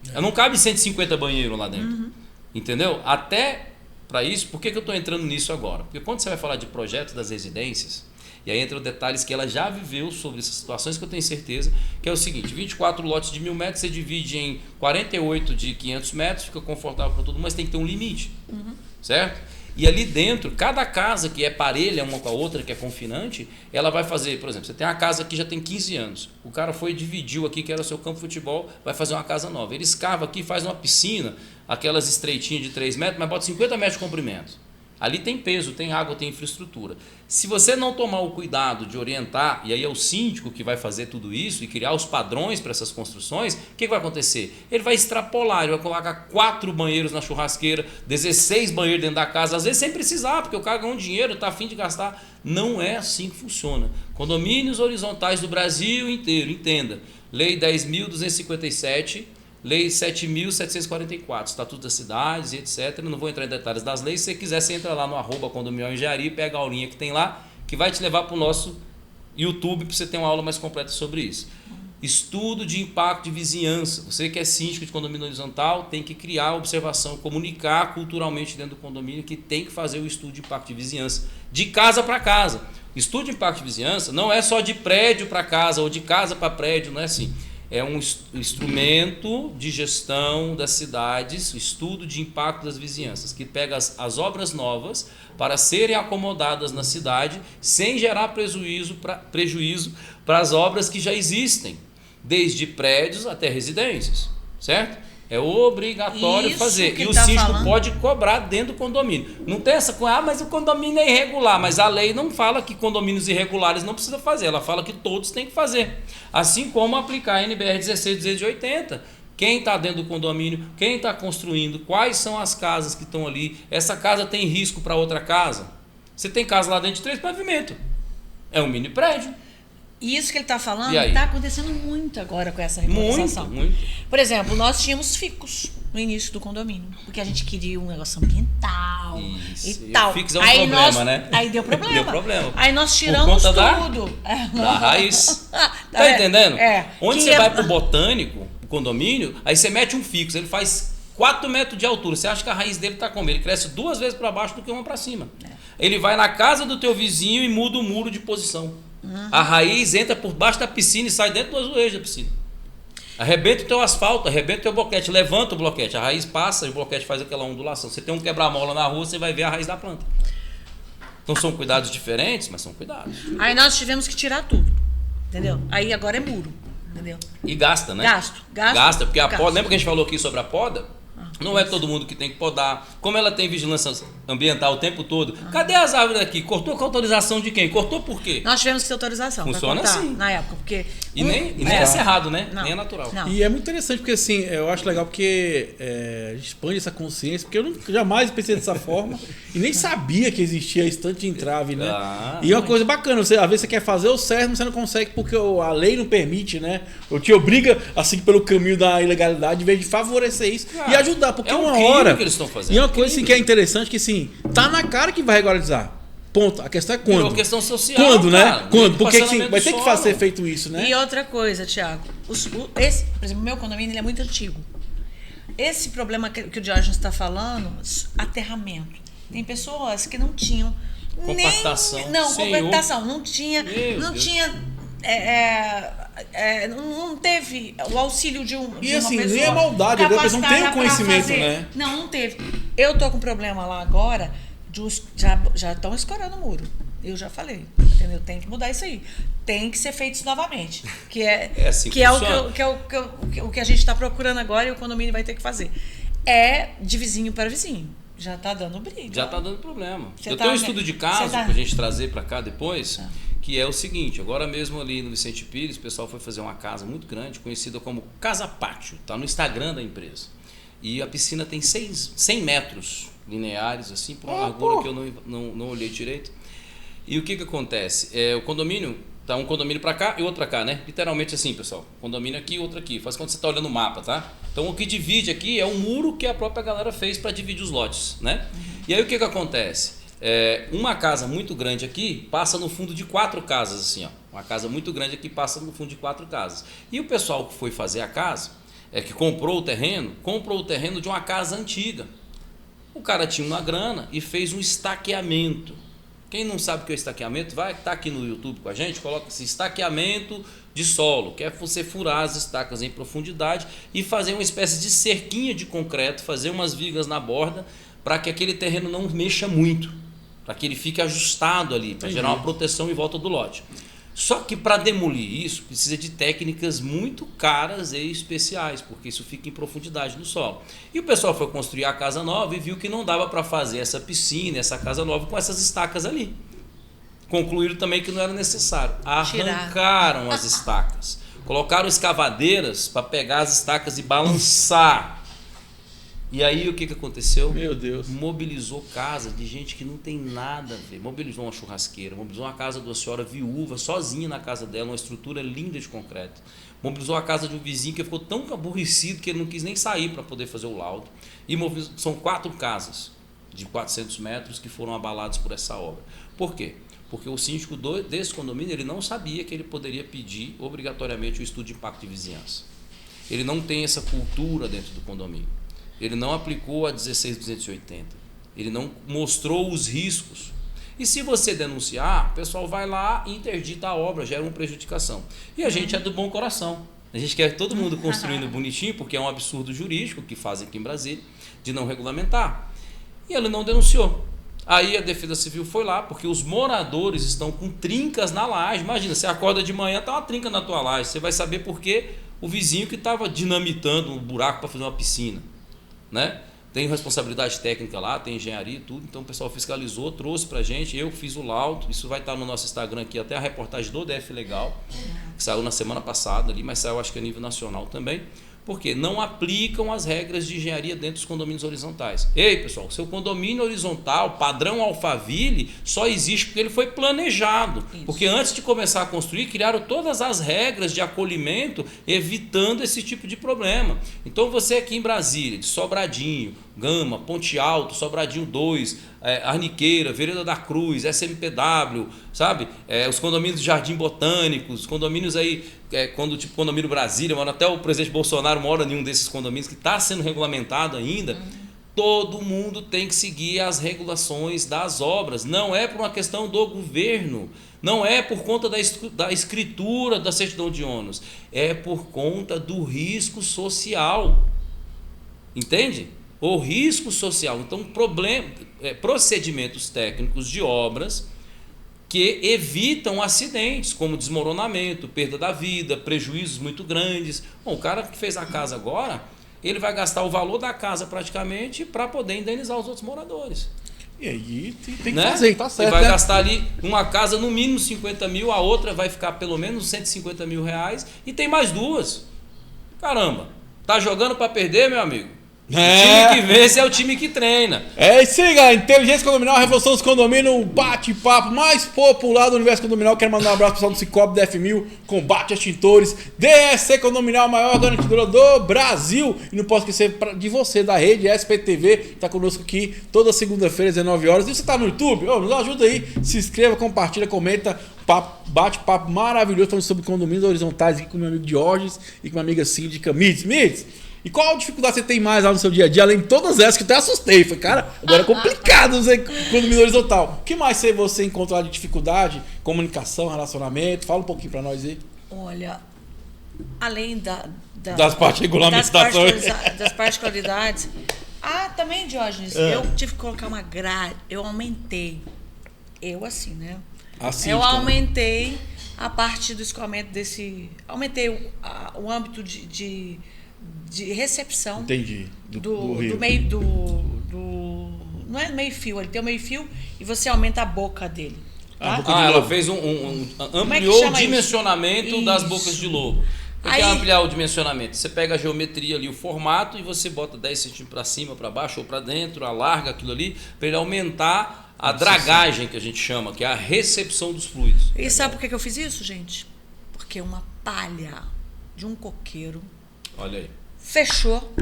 Ela não cabe 150 banheiros lá dentro. Entendeu? Até para isso, por que eu estou entrando nisso agora? Porque quando você vai falar de projetos das residências, e aí entra os detalhes que ela já viveu sobre essas situações, que eu tenho certeza, que é o seguinte, 24 lotes de 1.000 metros, você divide em 48 de 500 metros, fica confortável para todo mundo, mas tem que ter um limite, certo? E ali dentro, cada casa que é parelha uma com a outra, que é confinante, ela vai fazer, por exemplo, você tem uma casa que já tem 15 anos, o cara foi e dividiu aqui, que era o seu campo de futebol, vai fazer uma casa nova, ele escava aqui, faz uma piscina, aquelas estreitinhas de 3 metros, mas bota 50 metros de comprimento. Ali tem peso, tem água, tem infraestrutura. Se você não tomar o cuidado de orientar, e aí é o síndico que vai fazer tudo isso e criar os padrões para essas construções, o que vai acontecer? Ele vai extrapolar, ele vai colocar 4 banheiros na churrasqueira, 16 banheiros dentro da casa, às vezes sem precisar, porque o cara ganhou dinheiro, está a fim de gastar. Não é assim que funciona. Condomínios horizontais do Brasil inteiro, entenda. Lei 10.257, Lei 7.744, Estatuto das Cidades e etc. Não vou entrar em detalhes das leis. Se você quiser, você entra lá no @condominial engenharia, pega a aulinha que tem lá, que vai te levar para o nosso YouTube para você ter uma aula mais completa sobre isso. Estudo de impacto de vizinhança. Você que é síndico de condomínio horizontal tem que criar a observação, comunicar culturalmente dentro do condomínio que tem que fazer o estudo de impacto de vizinhança, de casa para casa. Estudo de impacto de vizinhança não é só de prédio para casa ou de casa para prédio, não é assim. É um instrumento de gestão das cidades, estudo de impacto das vizinhanças, que pega as obras novas para serem acomodadas na cidade sem gerar prejuízo para as obras que já existem, desde prédios até residências, certo? É obrigatório isso fazer. E o tá síndico falando pode cobrar dentro do condomínio. Não tem essa coisa, mas o condomínio é irregular. Mas a lei não fala que condomínios irregulares não precisa fazer. Ela fala que todos têm que fazer. Assim como aplicar a NBR 16.280. Quem está dentro do condomínio, quem está construindo, quais são as casas que estão ali. Essa casa tem risco para outra casa? Você tem casa lá dentro de 3 pavimentos. É um mini prédio. E isso que ele está falando está acontecendo muito agora com essa regularização. Muito. Por exemplo, nós tínhamos ficos no início do condomínio, porque a gente queria um negócio ambiental e tal. Ficos é um problema, né? Aí deu problema. Deu problema. Aí nós tiramos tudo. Da raiz. Tá entendendo? Onde que você vai pro botânico, o condomínio, aí você mete um fixo, ele faz 4 metros de altura. Você acha que a raiz dele está como? Ele cresce 2 vezes para baixo do que uma para cima. Ele vai na casa do teu vizinho e muda o muro de posição. A raiz entra por baixo da piscina e sai dentro do azulejo da piscina. Arrebenta o teu asfalto, arrebenta o teu bloquete, levanta o bloquete. A raiz passa e o bloquete faz aquela ondulação. Você tem um quebra-mola na rua, você vai ver a raiz da planta. Então são cuidados diferentes, mas são cuidados. Aí nós tivemos que tirar tudo, entendeu? Aí agora é muro, entendeu? E gasta, né? Gasta, porque a poda, lembra que a gente falou aqui sobre a poda? Não é todo mundo que tem que podar. Como ela tem vigilância ambiental o tempo todo, cadê as árvores aqui? Cortou com autorização de quem? Cortou por quê? Nós tivemos que ter autorização. Funciona assim. Na época, porque... E nem é cerrado, né? Não. Nem é natural. Não. E é muito interessante porque assim, eu acho legal porque a gente expande essa consciência, porque eu jamais pensei dessa forma e nem sabia que existia estante de entrave, né? E é uma coisa bacana, às vezes você quer fazer o certo, mas você não consegue porque a lei não permite, né? Ou te obriga a seguir pelo caminho da ilegalidade em vez de favorecer isso e ajudar, porque uma hora... que eles estão fazendo. E uma coisa assim, que é interessante que assim, tá na cara que vai regularizar. Ponto. A questão é quando. Virou questão social. Quando, cara, né? Quando? Porque assim, vai ter que ser feito isso, né? E outra coisa, Thiago. Por exemplo, o meu condomínio ele é muito antigo. Esse problema que o Diógenes está falando, aterramento. Tem pessoas que não tinham Compactação. Não, Senhor. compactação. Não tinha. Meu Não Deus. tinha. Não teve o auxílio de uma assim, pessoa. nem é maldade, a pessoa não tem o conhecimento, né? Não teve. Eu tô com problema lá agora, já estão escorando o muro. Eu já falei, entendeu? Tem que mudar isso aí. Tem que ser feito isso novamente. Que é, assim que é funciona. o que a gente está procurando agora e o condomínio vai ter que fazer. É de vizinho para vizinho. Já está dando briga. Já está dando problema. Você Eu tá tenho um estudo de caso tá- para a gente trazer para cá depois, que é o seguinte, agora mesmo ali no Vicente Pires, o pessoal foi fazer uma casa muito grande, conhecida como Casa Pátio, está no Instagram da empresa. E a piscina tem 100 metros lineares, assim, por uma largura que eu não olhei direito. E o que acontece? O condomínio, tá um condomínio para cá e outro para cá, né? Literalmente assim, pessoal. Condomínio aqui e outro aqui. Faz quando você está olhando o mapa, tá? Então o que divide aqui é um muro que a própria galera fez para dividir os lotes, né? E aí o que acontece? Uma casa muito grande aqui passa no fundo de 4 casas, assim, ó. Uma casa muito grande aqui passa no fundo de 4 casas. E o pessoal que foi fazer a casa, que comprou o terreno de uma casa antiga. O cara tinha uma grana e fez um estaqueamento. Quem não sabe o que é estaqueamento, vai estar aqui no YouTube com a gente, coloca esse estaqueamento de solo, que é você furar as estacas em profundidade e fazer uma espécie de cerquinha de concreto, fazer umas vigas na borda, para que aquele terreno não mexa muito, para que ele fique ajustado ali, para gerar uma proteção em volta do lote. Só que para demolir isso, precisa de técnicas muito caras e especiais, porque isso fica em profundidade no solo. E o pessoal foi construir a casa nova e viu que não dava para fazer essa piscina, essa casa nova com essas estacas ali. Concluíram também que não era necessário. Arrancaram as estacas. Colocaram escavadeiras para pegar as estacas e balançar. E aí o que aconteceu? Meu Deus. Mobilizou casa de gente que não tem nada a ver. Mobilizou uma churrasqueira, mobilizou uma casa de uma senhora viúva, sozinha na casa dela, uma estrutura linda de concreto. Mobilizou a casa de um vizinho que ficou tão aborrecido que ele não quis nem sair para poder fazer o laudo. E são 4 casas de 400 metros que foram abaladas por essa obra. Por quê? Porque o síndico desse condomínio ele não sabia que ele poderia pedir obrigatoriamente o estudo de impacto de vizinhança. Ele não tem essa cultura dentro do condomínio. Ele não aplicou a 16280. Ele não mostrou os riscos. E se você denunciar, o pessoal vai lá e interdita a obra, gera uma prejudicação. E a gente é do bom coração. A gente quer todo mundo construindo bonitinho, porque é um absurdo jurídico que fazem aqui em Brasília, de não regulamentar. E ele não denunciou. Aí a Defesa Civil foi lá, porque os moradores estão com trincas na laje. Imagina, você acorda de manhã, está uma trinca na tua laje. Você vai saber por que o vizinho que estava dinamitando um buraco para fazer uma piscina. Né? Tem responsabilidade técnica lá, tem engenharia e tudo, então o pessoal fiscalizou, trouxe pra gente, eu fiz o laudo, isso vai estar no nosso Instagram aqui, até a reportagem do DF Legal, que saiu na semana passada ali, mas saiu acho que a nível nacional também, porque não aplicam as regras de engenharia dentro dos condomínios horizontais. Ei, pessoal, seu condomínio horizontal, padrão Alphaville, só existe porque ele foi planejado. Isso. Porque antes de começar a construir, criaram todas as regras de acolhimento, evitando esse tipo de problema. Então você aqui em Brasília, de Sobradinho, Gama, Ponte Alto, Sobradinho 2, Arniqueira, Vereda da Cruz, SMPW, sabe? Os condomínios de Jardim Botânico, os condomínios aí, tipo condomínio Brasília, mano, até o presidente Bolsonaro mora em um desses condomínios que está sendo regulamentado ainda. Todo mundo tem que seguir as regulações das obras. Não é por uma questão do governo, não é por conta da escritura da certidão de ônus, é por conta do risco social. Entende? O risco social. Então, procedimentos técnicos de obras que evitam acidentes, como desmoronamento, perda da vida, prejuízos muito grandes. Bom, o cara que fez a casa agora, ele vai gastar o valor da casa praticamente para poder indenizar os outros moradores. E aí tem que fazer, tá certo. Ele vai gastar ali uma casa no mínimo 50 mil, a outra vai ficar pelo menos 150 mil reais e tem mais 2. Caramba, tá jogando para perder, meu amigo? O time que vence é o time que treina. É isso aí, galera. Inteligência Condominial, Revolução dos Condomínios, o bate-papo mais popular do universo condominial. Quero mandar um abraço pro pessoal do Cicobi, DF1000, Combate Extintores, DSC Condominial, a maior garantidora do Brasil. E não posso esquecer de você, da rede SPTV, que tá conosco aqui toda segunda-feira, às 19 horas. E você tá no YouTube? Nos ajuda aí, se inscreva, compartilha, comenta. Bate-papo maravilhoso falando sobre condomínios horizontais aqui com meu amigo Diógenes e com minha amiga síndica Mides. E qual dificuldade você tem mais lá no seu dia a dia, além de todas essas que eu até assustei? Falei, cara, agora é complicado você condomínio horizontal. O que mais você encontra lá de dificuldade? Comunicação, relacionamento? Fala um pouquinho pra nós aí. Olha, além das partes regulamentações. Das particularidades. Também, Diógenes, eu tive que colocar uma grade, eu aumentei. Eu assim, né? Assim, eu aumentei a parte do escoamento desse. Aumentei o âmbito de recepção. Entendi. Do meio não é meio fio, ele tem o meio fio e você aumenta a boca dele. Tá? Ela fez ampliou o dimensionamento das bocas de lobo. O que é ampliar o dimensionamento? Você pega a geometria ali, o formato, e você bota 10 centímetros para cima, para baixo ou para dentro, alarga aquilo ali, para ele aumentar a dragagem, que a gente chama, que é a recepção dos fluidos. E sabe por que eu fiz isso, gente? Porque uma palha de um coqueiro, olha aí, fechou,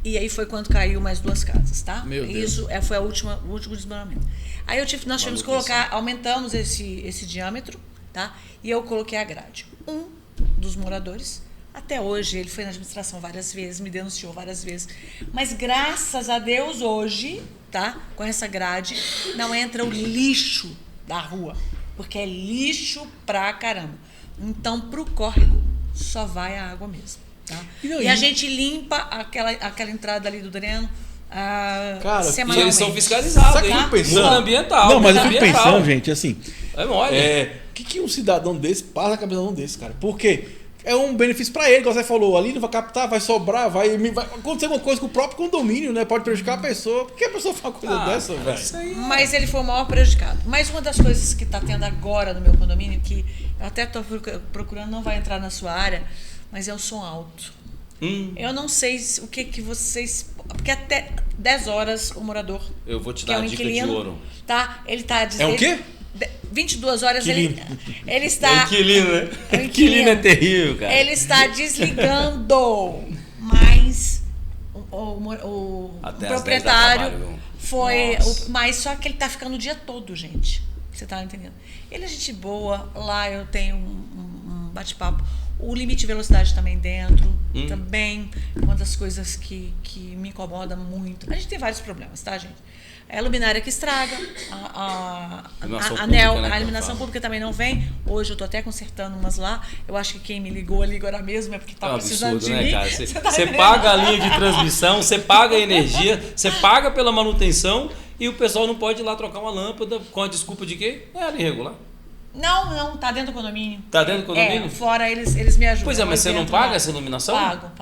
e aí foi quando caiu mais 2 casas, tá? Meu Deus. Isso foi o último desmoronamento. Aí nós tivemos que colocar, aumentamos esse diâmetro, tá? E eu coloquei a grade. Dos moradores, até hoje, ele foi na administração várias vezes, me denunciou várias vezes, mas graças a Deus hoje, tá? Com essa grade, não entra o lixo da rua, porque é lixo pra caramba. Então, pro córrego, só vai a água mesmo, tá? E a gente limpa aquela entrada ali do dreno, cara, semanalmente. E eles são fiscalizados, hein? Multa ambiental. Não, mas eu fico pensando, gente, assim... É mole. O que um cidadão desse passa na cabeça de um desse, cara? Porque é um benefício pra ele, como você falou, ali não vai captar, vai sobrar, vai acontecer alguma coisa com o próprio condomínio, né? Pode prejudicar a pessoa. Por que a pessoa faz uma coisa dessa, velho? Mas ele foi o maior prejudicado. Mas uma das coisas que tá tendo agora no meu condomínio, que eu até tô procurando, não vai entrar na sua área, mas é o som alto. Eu não sei o que vocês... Porque até 10 horas o morador... Eu vou te dar a dica de ouro. Tá? Ele tá dizendo... É o quê? 22 horas ele está... É inquilino, né? Inquilino é terrível, cara. Ele está desligando, mas o proprietário foi... Mas só que ele está ficando o dia todo, gente. Você tá entendendo? Ele é gente boa, lá eu tenho um bate-papo. O limite de velocidade também dentro, também uma das coisas que me incomoda muito. A gente tem vários problemas, tá, gente? É a luminária que estraga, a iluminação pública também não vem. Hoje eu tô até consertando umas lá. Eu acho que quem me ligou ali agora mesmo é porque tá precisando de mim. Cara? Você paga a linha de transmissão, você paga a energia, você paga pela manutenção e o pessoal não pode ir lá trocar uma lâmpada com a desculpa de quê? Era irregular. Não, tá dentro do condomínio. Tá dentro do condomínio? Fora eles me ajudam. Pois é, mas você não paga essa iluminação? Pago.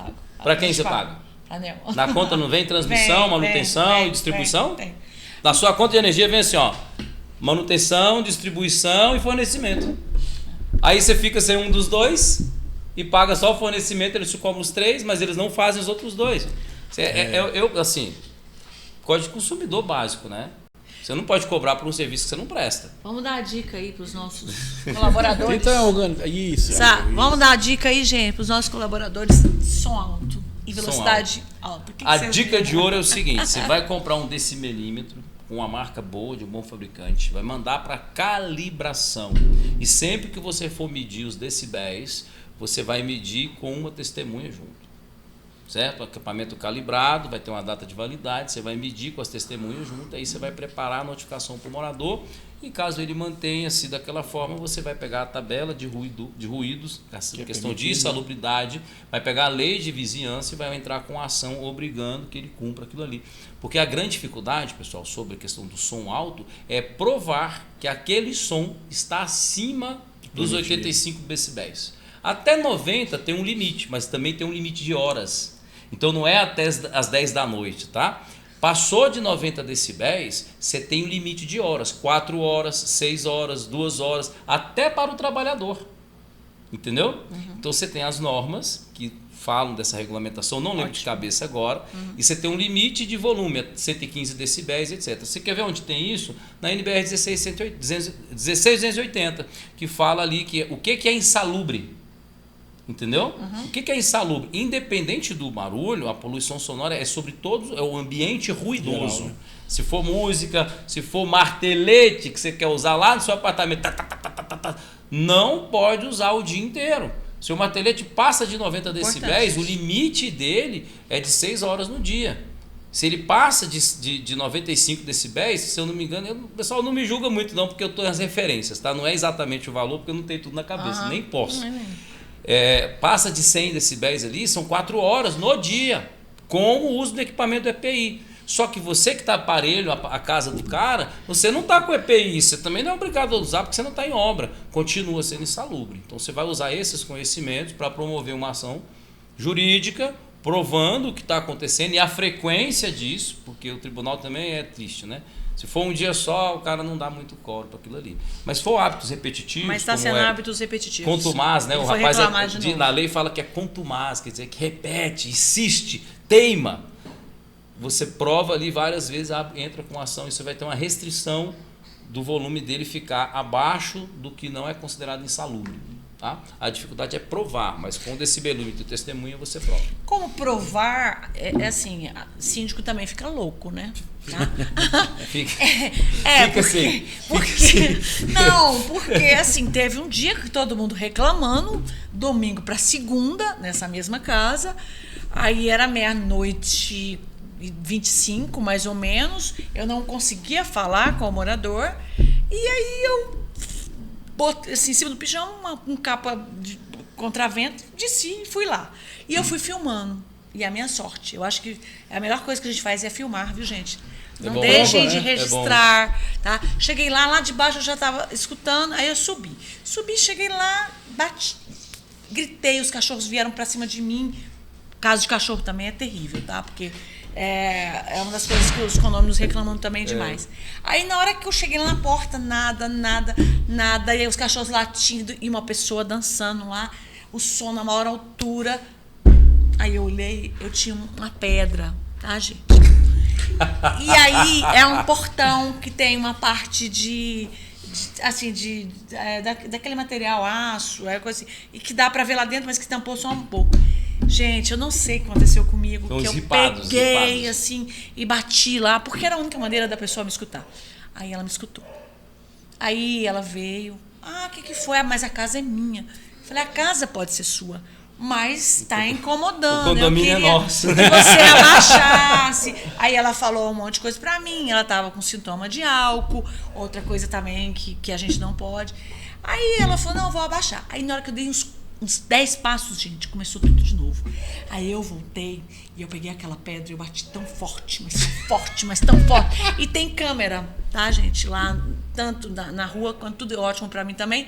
Pra quem você paga? Anel. Na conta não vem transmissão, manutenção e distribuição? Tem. Na sua conta de energia vem assim, ó, manutenção, distribuição e fornecimento. Aí você fica sem um dos dois e paga só o fornecimento, eles te cobram os 3, mas eles não fazem os outros 2. Assim, código de consumidor básico, né? Você não pode cobrar por um serviço que você não presta. Vamos dar a dica aí para os nossos colaboradores. Então, isso. Vamos dar a dica aí, gente, para os nossos colaboradores. Som alto e velocidade alta. A dica de ouro é o seguinte, você vai comprar um decimilímetro com uma marca boa, de um bom fabricante, vai mandar para calibração. E sempre que você for medir os decibéis, você vai medir com uma testemunha junto. Certo? O equipamento calibrado, vai ter uma data de validade, você vai medir com as testemunhas junto, aí você vai preparar a notificação para o morador e caso ele mantenha-se daquela forma, você vai pegar a tabela de ruídos, a questão de insalubridade, vai pegar a lei de vizinhança e vai entrar com a ação obrigando que ele cumpra aquilo ali. Porque a grande dificuldade, pessoal, sobre a questão do som alto é provar que aquele som está acima dos 85 decibéis. Até 90 tem um limite, mas também tem um limite de horas. Então não é até as 10 da noite, tá? Passou de 90 decibéis, você tem um limite de horas. 4 horas, 6 horas, 2 horas, até para o trabalhador. Entendeu? Então você tem as normas que falam dessa regulamentação, não lembro de cabeça agora, e você tem um limite de volume, 115 decibéis, etc. Você quer ver onde tem isso? Na NBR 16280, que fala ali que o que é insalubre. Entendeu? O que é insalubre? Independente do barulho, a poluição sonora é sobre todos, é o ambiente ruidoso. Geral, né? Se for música, se for martelete que você quer usar lá no seu apartamento, não pode usar o dia inteiro. Se o martelete passa de 90 decibéis, Importante. o limite dele é de 6 horas no dia. Se ele passa de 95 decibéis, se eu não me engano, o pessoal não me julga muito não, porque eu estou nas referências, tá? Não é exatamente o valor, porque eu não tenho tudo na cabeça, nem posso. Passa de 100 decibéis ali, são 4 horas no dia, com o uso do equipamento do EPI. Só que você que está aparelho a casa do cara, você não está com EPI, você também não é obrigado a usar porque você não está em obra, continua sendo insalubre. Então você vai usar esses conhecimentos para promover uma ação jurídica, provando o que está acontecendo e a frequência disso, porque o tribunal também é triste, né? Se for um dia só, o cara não dá muito coro para aquilo ali. Mas se for hábitos repetitivos... Mas está sendo hábitos repetitivos. Contumaz, né? Ele O foi rapaz reclamar de novo. na lei fala que é contumaz, quer dizer, que repete, insiste, teima. Você prova ali várias vezes, entra com ação e você vai ter uma restrição do volume dele ficar abaixo do que não é considerado insalubre. Tá? A dificuldade é provar, mas com o decibelômetro e testemunha você prova. Como provar, assim, síndico também fica louco, né? Tá? Fica porque, assim. Não, porque assim, teve um dia que todo mundo reclamando, domingo para segunda, nessa mesma casa, aí era 00:25, mais ou menos, eu não conseguia falar com o morador, e aí eu botei assim, em cima do pijama, um capa de contravento, desci e fui lá. E eu fui filmando. E a minha sorte. Eu acho que a melhor coisa que a gente faz é filmar, viu, gente? Não deixem de registrar. Tá? Cheguei lá de baixo eu já estava escutando, aí eu subi. Cheguei lá, bati, gritei, os cachorros vieram para cima de mim. Caso de cachorro também é terrível, tá? Porque é uma das coisas que os condôminos reclamam também demais. Aí na hora que eu cheguei lá na porta, nada, e aí os cachorros latindo e uma pessoa dançando lá, o som na maior altura. Aí eu olhei, eu tinha uma pedra, tá, gente? E aí é um portão que tem uma parte daquele material, aço, coisa assim, e que dá pra ver lá dentro, mas que tampou só um pouco. Gente, eu não sei o que aconteceu comigo, que eu peguei assim e bati lá, porque era a única maneira da pessoa me escutar. Aí ela me escutou. Aí ela veio, o que foi? Mas a casa é minha. Eu falei, a casa pode ser sua, mas está incomodando. O condomínio é nosso. Que você abaixasse. Aí ela falou um monte de coisa pra mim. Ela estava com sintoma de álcool, outra coisa também que a gente não pode. Aí ela falou, não, eu vou abaixar. Aí na hora que eu dei uns 10 passos, gente, começou tudo de novo. Aí eu voltei e eu peguei aquela pedra e eu bati tão forte, mas tão forte. E tem câmera, tá, gente? Lá, tanto na rua quanto tudo é ótimo pra mim também.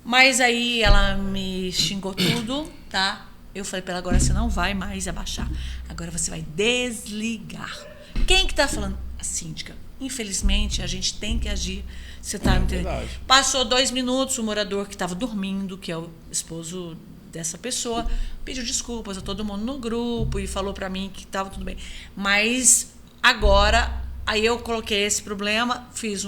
Mas aí ela me xingou tudo, tá? Eu falei pra ela, agora você não vai mais abaixar. Agora você vai desligar. Quem que tá falando? A síndica. Infelizmente, a gente tem que agir. Você tá me entendendo? Passou 2 minutos, o morador que estava dormindo, que é o esposo dessa pessoa, pediu desculpas a todo mundo no grupo e falou pra mim que estava tudo bem. Mas agora, aí eu coloquei esse problema, fiz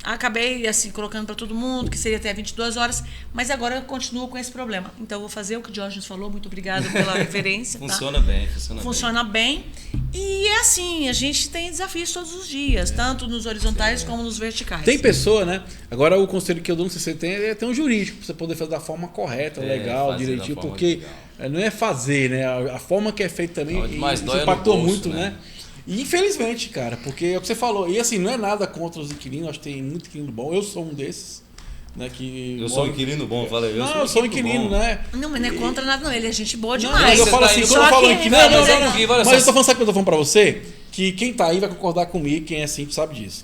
acabei assim colocando para todo mundo que seria até 22 horas, mas agora eu continuo com esse problema. Então eu vou fazer o que o Jorge nos falou. Muito obrigada pela referência. Funciona tá? bem. Funciona bem. E é assim, a gente tem desafios todos os dias, tanto nos horizontais como nos verticais. Tem pessoa, né? Agora o conselho que eu dou, não sei se você tem, é ter um jurídico para você poder fazer da forma correta, legal, direitinho, porque não é fazer, né? A forma que é feita também isso impactou muito, né? E infelizmente, cara, porque é o que você falou. E assim, não é nada contra os inquilinos, acho que tem muito inquilino bom. Eu sou um desses. Né, sou um inquilino bom, falei. Eu sou um inquilino, né? Não, mas não é contra nada, não. Ele é gente boa demais. Mas eu falo assim, quando eu falo inquilino. Mas eu tô falando, sabe o que eu tô falando pra você? Que quem tá aí vai concordar comigo, quem é simples sabe disso.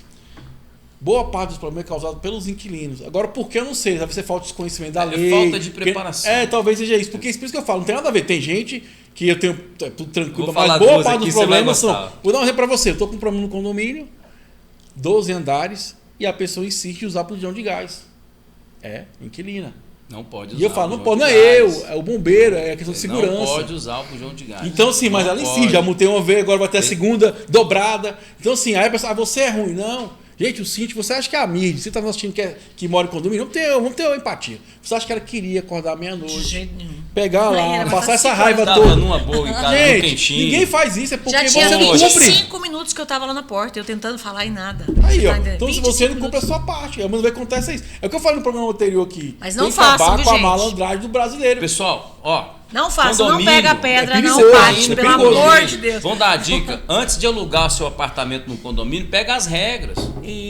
Boa parte dos problemas é causado pelos inquilinos. Agora, por que eu não sei? Talvez você falta desconhecimento da lei. Falta de preparação. Talvez seja isso. Porque isso que eu falo, não tem nada a ver. Tem gente que eu tenho tudo tranquilo, mas boa parte dos problemas são... Vou dar um exemplo pra você. Eu tô com um problema no condomínio, 12 andares, e a pessoa insiste em usar botijão de gás. Inquilina. Não pode usar. E eu falo, não pode, não é eu, é o bombeiro, é questão de segurança. Não pode usar o bujão de gás. Então, sim, mas ela insiste, já multei uma vez, agora vai ter a segunda dobrada. Então, assim, aí a pessoa, você é ruim. Não. Gente, o síndico, você acha que a Mirde, você tá assistindo que mora em condomínio, vamos ter empatia. Você acha que ela queria acordar De meia-noite, jeito nenhum. pegar lá, Era passar essa 5 raiva horas. Tava toda? numa boa em casa, no Gente, quentinho. ninguém faz isso, é porque Já tinha você não Poxa. cumpre. 25 minutos que eu tava lá na porta, eu tentando falar e nada. Aí, Você ó. tá entendendo? Então, se você 25 não cumpre a minutos. sua parte, a vai acontece isso. É o que eu falei no programa anterior aqui. Mas não tem que façam, acabar viu, com a gente? malandragem do brasileiro. Pessoal, ó. Não faça, não condomínio, pega a pedra, é não perigoso, bate, é pelo perigoso, amor gente. de Deus. Vamos dar a dica. Antes de alugar seu apartamento no condomínio, pega as regras.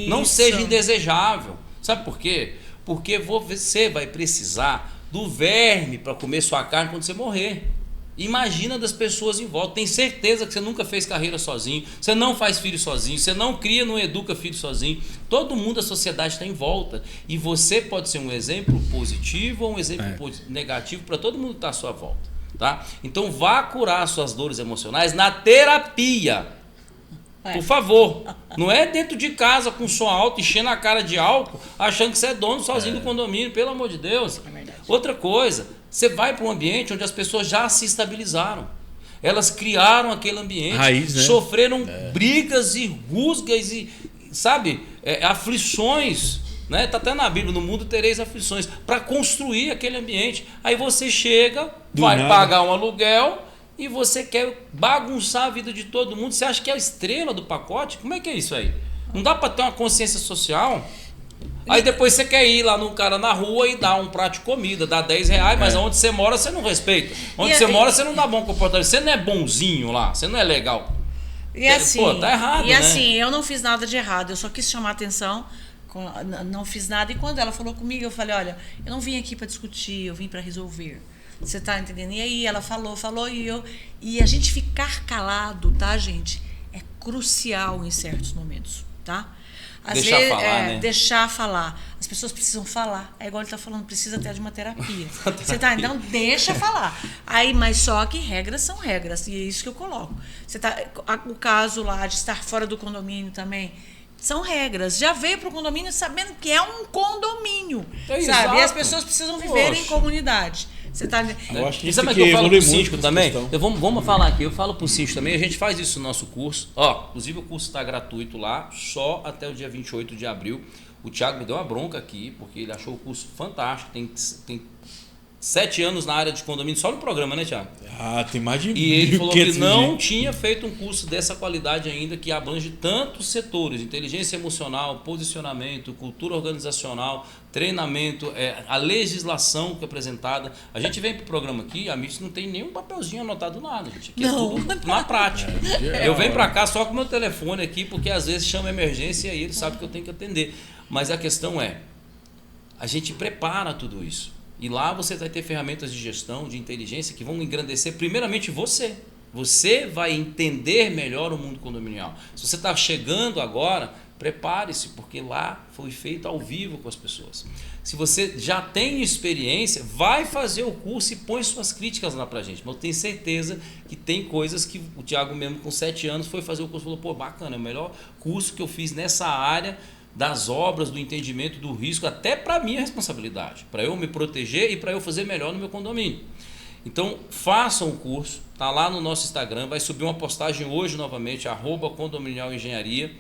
Não Isso. seja indesejável. Sabe por quê? Porque você vai precisar do verme para comer sua carne quando você morrer. Imagina das pessoas em volta. Tem certeza que você nunca fez carreira sozinho, você não faz filho sozinho, você não cria, não educa filho sozinho. Todo mundo da sociedade está em volta. E você pode ser um exemplo positivo ou um exemplo negativo para todo mundo que está à sua volta. Tá? Então vá curar suas dores emocionais na terapia. Por favor. Não é dentro de casa com som alto, enchendo a cara de álcool, achando que você é dono sozinho do condomínio, pelo amor de Deus. É verdade. Outra coisa, você vai para um ambiente onde as pessoas já se estabilizaram. Elas criaram aquele ambiente, Raiz, né? sofreram brigas e rusgas e, sabe, aflições. Né? Tá até na Bíblia, no mundo tereis aflições, para construir aquele ambiente. Aí você chega, vai nada. pagar um aluguel e você quer bagunçar a vida de todo mundo. Você acha que é a estrela do pacote? Como é que é isso aí? Não dá para ter uma consciência social? Aí depois você quer ir lá no cara na rua e dar um prato de comida, dar R$10, mas onde você mora você não respeita. Onde você mora você não dá bom comportamento. Você não é bonzinho lá, você não é legal. E assim, Pô, tá errado, e né? assim, eu não fiz nada de errado, eu só quis chamar a atenção, não fiz nada. E quando ela falou comigo, eu falei, olha, eu não vim aqui para discutir, eu vim para resolver. Você tá entendendo? E aí ela falou e a gente ficar calado, tá, gente? É crucial em certos momentos, tá? Às Deixar vezes, falar, né? Deixar falar. As pessoas precisam falar. É igual ele tá falando, precisa até de uma terapia. Você tá? Então, deixa falar. Aí, mas só que regras são regras. E é isso que eu coloco. Você tá, o caso lá de estar fora do condomínio também. São regras. Já veio para o condomínio sabendo que é um condomínio. Sabe? Exato. E as pessoas precisam viver em Poxa. comunidade. Você tá... Eu acho que E isso sabe o tem que eu falo evoluir pro muito síndico essa também? questão. Vamos falar aqui, eu falo pro síndico também, a gente faz isso no nosso curso. Ó, inclusive o curso está gratuito lá, só até o dia 28 de abril. O Thiago me deu uma bronca aqui, porque ele achou o curso fantástico, tem 7 anos na área de condomínio, só no programa, né, Thiago? Ah, tem mais de E ele falou que 1.500 não gente. tinha feito um curso dessa qualidade ainda, que abrange tantos setores: inteligência emocional, posicionamento, cultura organizacional, treinamento, a legislação que é apresentada. A gente vem para o programa aqui, a MIT não tem nenhum papelzinho anotado nada, gente. Aqui Não. é tudo na prática. Eu venho para cá só com meu telefone aqui, porque às vezes chama emergência e ele sabe que eu tenho que atender. Mas a questão é, a gente prepara tudo isso. E lá você vai ter ferramentas de gestão, de inteligência, que vão engrandecer primeiramente você. Você vai entender melhor o mundo condominial. Se você está chegando agora, prepare-se, porque lá foi feito ao vivo com as pessoas. Se você já tem experiência, vai fazer o curso e põe suas críticas lá pra gente. Mas eu tenho certeza que tem coisas que o Thiago mesmo com 7 anos foi fazer o curso e falou, pô, bacana, é o melhor curso que eu fiz nessa área das obras, do entendimento do risco, até para minha responsabilidade, para eu me proteger e para eu fazer melhor no meu condomínio. Então, façam o curso, tá lá no nosso Instagram, vai subir uma postagem hoje novamente, @condominialengenharia,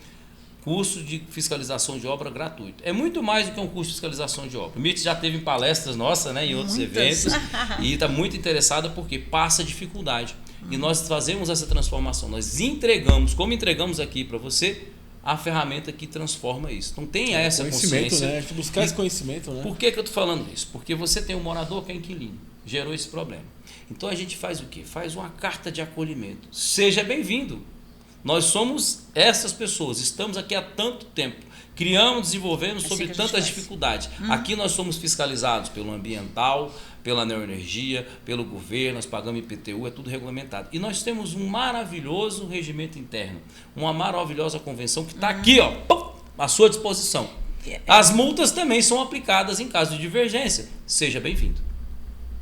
curso de fiscalização de obra gratuito. É muito mais do que um curso de fiscalização de obra. O MIT já teve palestras nossas, né, em outros eventos, e está muito interessada porque passa dificuldade. E nós fazemos essa transformação, nós entregamos, como entregamos aqui para você, a ferramenta que transforma isso. Então tenha essa consciência. Né? Buscar esse conhecimento, né? Por que eu estou falando isso? Porque você tem um morador que é inquilino, gerou esse problema. Então a gente faz o quê? Faz uma carta de acolhimento. Seja bem-vindo. Nós somos essas pessoas, estamos aqui há tanto tempo, criamos, desenvolvemos sobre tantas dificuldades. Aqui nós somos fiscalizados pelo ambiental, pela neoenergia, pelo governo, nós pagamos IPTU, é tudo regulamentado. E nós temos um maravilhoso regimento interno, uma maravilhosa convenção que está aqui, ó, à sua disposição. As multas também são aplicadas em caso de divergência. Seja bem-vindo.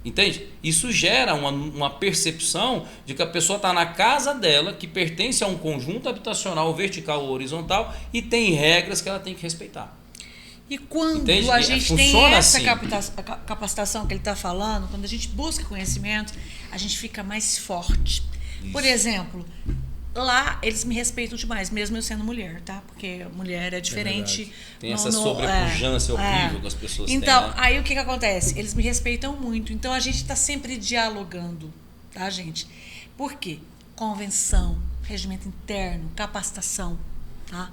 Entende? Isso gera uma percepção de que a pessoa está na casa dela, que pertence a um conjunto habitacional vertical ou horizontal e tem regras que ela tem que respeitar. E quando Entende? a gente tem essa assim. capacitação que ele está falando, quando a gente busca conhecimento, a gente fica mais forte. Isso. Por exemplo, lá eles me respeitam demais, mesmo eu sendo mulher, tá? Porque mulher é diferente. Tem essa sobrepujança horrível que as pessoas têm. Então, né? aí o que acontece? Eles me respeitam muito. Então, a gente está sempre dialogando, tá, gente? Por quê? Convenção, regimento interno, capacitação, tá?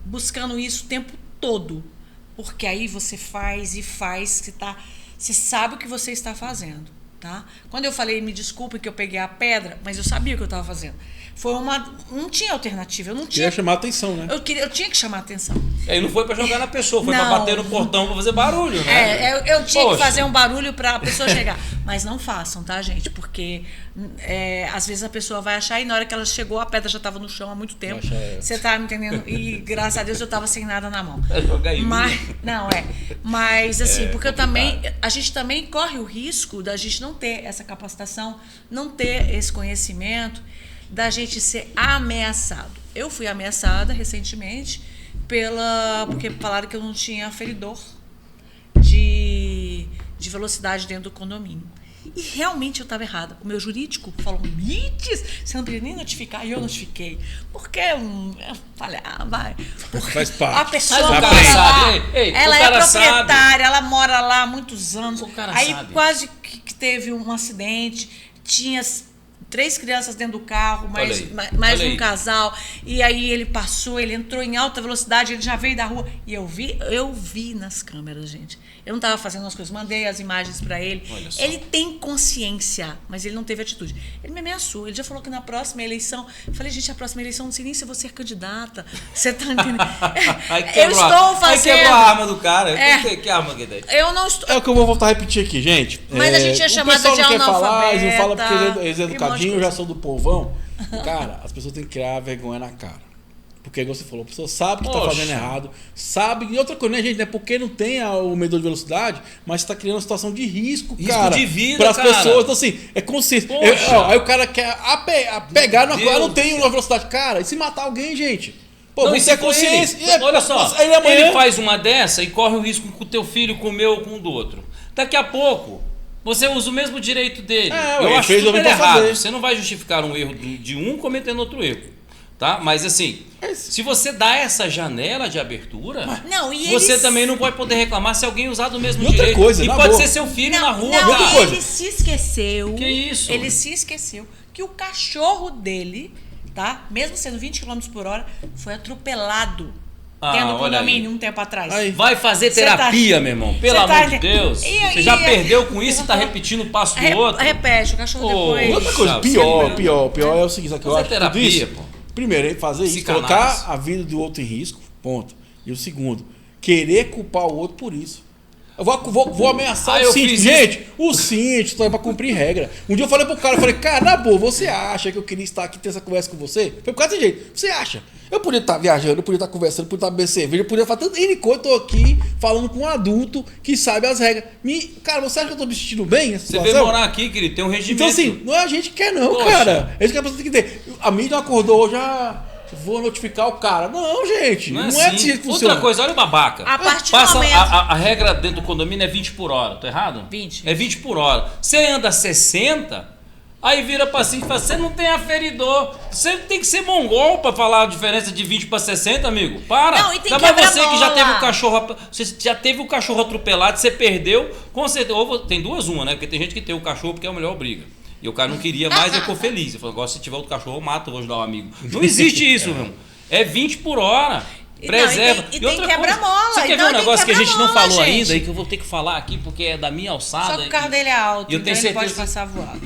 Buscando isso o tempo todo. Porque aí você faz e faz, você sabe o que você está fazendo, tá? Quando eu falei, me desculpe que eu peguei a pedra, mas eu sabia o que eu estava fazendo. Não tinha alternativa, eu não tinha... Queria chamar a atenção, né? Eu tinha que chamar a atenção. Aí não foi pra jogar na pessoa, foi pra Não. bater no portão pra fazer barulho, né? Eu tinha Poxa. que fazer um barulho para a pessoa chegar. Mas não façam, tá, gente? Porque às vezes a pessoa vai achar e na hora que ela chegou, a pedra já estava no chão há muito tempo. Você tá me entendendo? E graças a Deus eu estava sem nada na mão. Jogar em Mas, mim. mas assim, porque complicado. a gente também corre o risco da gente não ter essa capacitação, não ter esse conhecimento, da gente ser ameaçado. Eu fui ameaçada recentemente porque falaram que eu não tinha feridor de velocidade dentro do condomínio. E realmente eu estava errada. O meu jurídico falou, Mites, você não podia nem notificar. E eu notifiquei. Porque eu falei, vai. Porque Faz parte. a pessoa Mas o mora cara lá, sabe, ei, ela o é cara proprietária, ela mora lá há muitos anos. O cara Aí sabe. quase que teve um acidente, tinha 3 crianças dentro do carro, mais Olha um aí. casal. E aí ele passou, ele entrou em alta velocidade, ele já veio da rua. E eu vi nas câmeras, gente. Eu não estava fazendo as coisas, mandei as imagens para ele. Olha só. Ele tem consciência, mas ele não teve atitude. Ele me ameaçou, ele já falou que na próxima eleição... Eu falei, gente, a próxima eleição não sei nem se eu vou ser candidata. Você tá entendendo? Eu estou fazendo... Aí quebrou a arma do cara. É. Que arma que tem? Eu não estou... É o que eu vou voltar a repetir aqui, gente. Mas a gente é chamado o pessoal de não quer falar, eles não falam analfabeta, porque eles é e um monte de educadinho, eu já coisa. sou do povão. Cara, as pessoas têm que criar vergonha na cara. Porque, igual você falou, a pessoa sabe que tá Poxa. fazendo errado, sabe. E outra coisa, né, gente? Não é porque não tem o medidor de velocidade, mas tá criando uma situação de risco, Risco cara. de vida, pras cara. pessoas. Então, assim, é consciência. Poxa. Aí o cara quer pegar numa coisa, Deus não tem do uma velocidade. Cara, e se matar alguém, gente? Pô, Não, e você é se for ele? consciência. Olha só, Aí amanhã... ele faz uma dessa e corre o risco com o teu filho, com o meu ou com o do outro. Daqui a pouco, você usa o mesmo direito dele. É, eu ué, acho fez super o que errado. fazer. Você não vai justificar um erro de um cometendo outro erro. Tá? Mas assim, se você dá essa janela de abertura, Não, e você eles- também não vai poder reclamar se alguém usar do mesmo E outra direito. coisa, e na pode boa. ser seu filho Não, na rua, não, outra cara. coisa. ele se esqueceu. Que isso? Ele se esqueceu que o cachorro dele, tá? Mesmo sendo 20 km por hora, foi atropelado dentro do olha condomínio aí. um tempo atrás. Aí. Vai fazer Cê tá- terapia, meu irmão. Pelo cê tá amor de entendendo? Deus. E- Você já e- perdeu com isso e tá repetindo o passo do outro. Repete, o cachorro Ô, depois. Outra coisa, Sabe, pior é o seguinte, sabe o que eu Fazer acho de tudo terapia, isso? pô. Primeiro, é fazer isso, Psicanálise. colocar a vida do outro em risco, ponto. E o segundo, querer culpar o outro por isso. Eu vou ameaçar eu o síndico. fiz Gente, o síndico tá aí pra cumprir regra. Um dia eu falei pro cara, cara, na boa, você acha que eu queria estar aqui e ter essa conversa com você? Foi por causa desse jeito. Você acha? Eu podia estar viajando, eu podia estar conversando, eu podia estar bebendo cerveja, eu podia fazer tanto N coisa, eu tô aqui falando com um adulto que sabe as regras. Cara, você acha que eu tô me sentindo bem nessa Você situação? veio morar aqui, querido, tem um regimento. Então, assim, não é a gente que quer, não, Poxa. cara. É isso que a pessoa tem que ter. A mídia não acordou, já vou notificar o cara. Não, gente. Não é assim. assim que funciona. Outra coisa, olha o babaca. A partir do Passa momento- a regra dentro do condomínio é 20 por hora, tô errado? 20. É 20 por hora. Você anda 60, aí vira pra cima e fala, você não tem aferidor. Você tem que ser mongol pra falar a diferença de 20 pra 60, amigo. Para. Não, e tem Ainda mais você quebra-mola. que já teve o cachorro, você já teve o cachorro atropelado, você perdeu, com certeza. Ou tem uma, né? Porque tem gente que tem o cachorro porque é a mulher obriga. E o cara não queria mais, eu ficou feliz. Eu falei, agora se tiver outro cachorro, eu mato, eu vou ajudar o amigo. Não existe isso, meu irmão. É 20 por hora. E Preserva. não, e tem outra quebra-mola. coisa, você quer Então, ver um tem negócio que a gente não quebra-mola, falou gente. ainda e que eu vou ter que falar aqui porque é da minha alçada? Só que o carro dele é alto, E eu então tenho ele pode certeza. passar voado.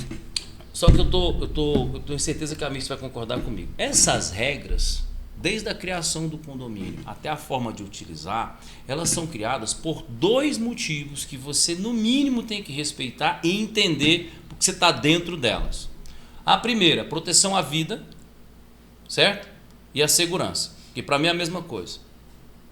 Só que eu tenho certeza que a Miss vai concordar comigo. Essas regras, desde a criação do condomínio até a forma de utilizar, elas são criadas por 2 motivos que você, no mínimo, tem que respeitar e entender porque você está dentro delas. A primeira, proteção à vida, certo? E a segurança, que para mim é a mesma coisa.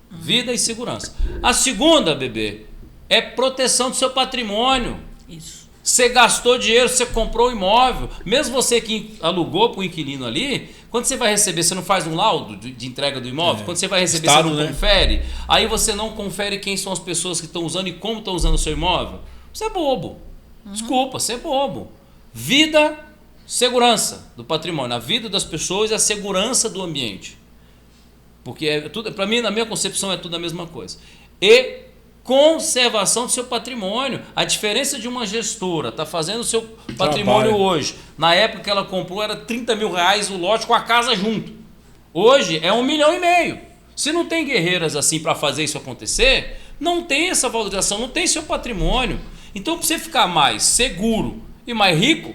Vida e segurança. A segunda, bebê, é proteção do seu patrimônio. Isso. Você gastou dinheiro, você comprou o imóvel, mesmo você que alugou para o inquilino ali, quando você vai receber, você não faz um laudo de entrega do imóvel? Quando você vai receber, Estado, você não né? confere? Aí você não confere quem são as pessoas que estão usando e como estão usando o seu imóvel? Você é bobo. Desculpa, você é bobo. Vida segurança do patrimônio, a vida das pessoas e a segurança do ambiente. Porque para mim, na minha concepção, é tudo a mesma coisa. E conservação do seu patrimônio. A diferença de uma gestora está fazendo o seu patrimônio hoje. Na época que ela comprou era 30 mil reais o lote com a casa junto. Hoje é 1,5 milhão. Se não tem guerreiras assim para fazer isso acontecer, não tem essa valorização, não tem seu patrimônio. Então, para você ficar mais seguro e mais rico,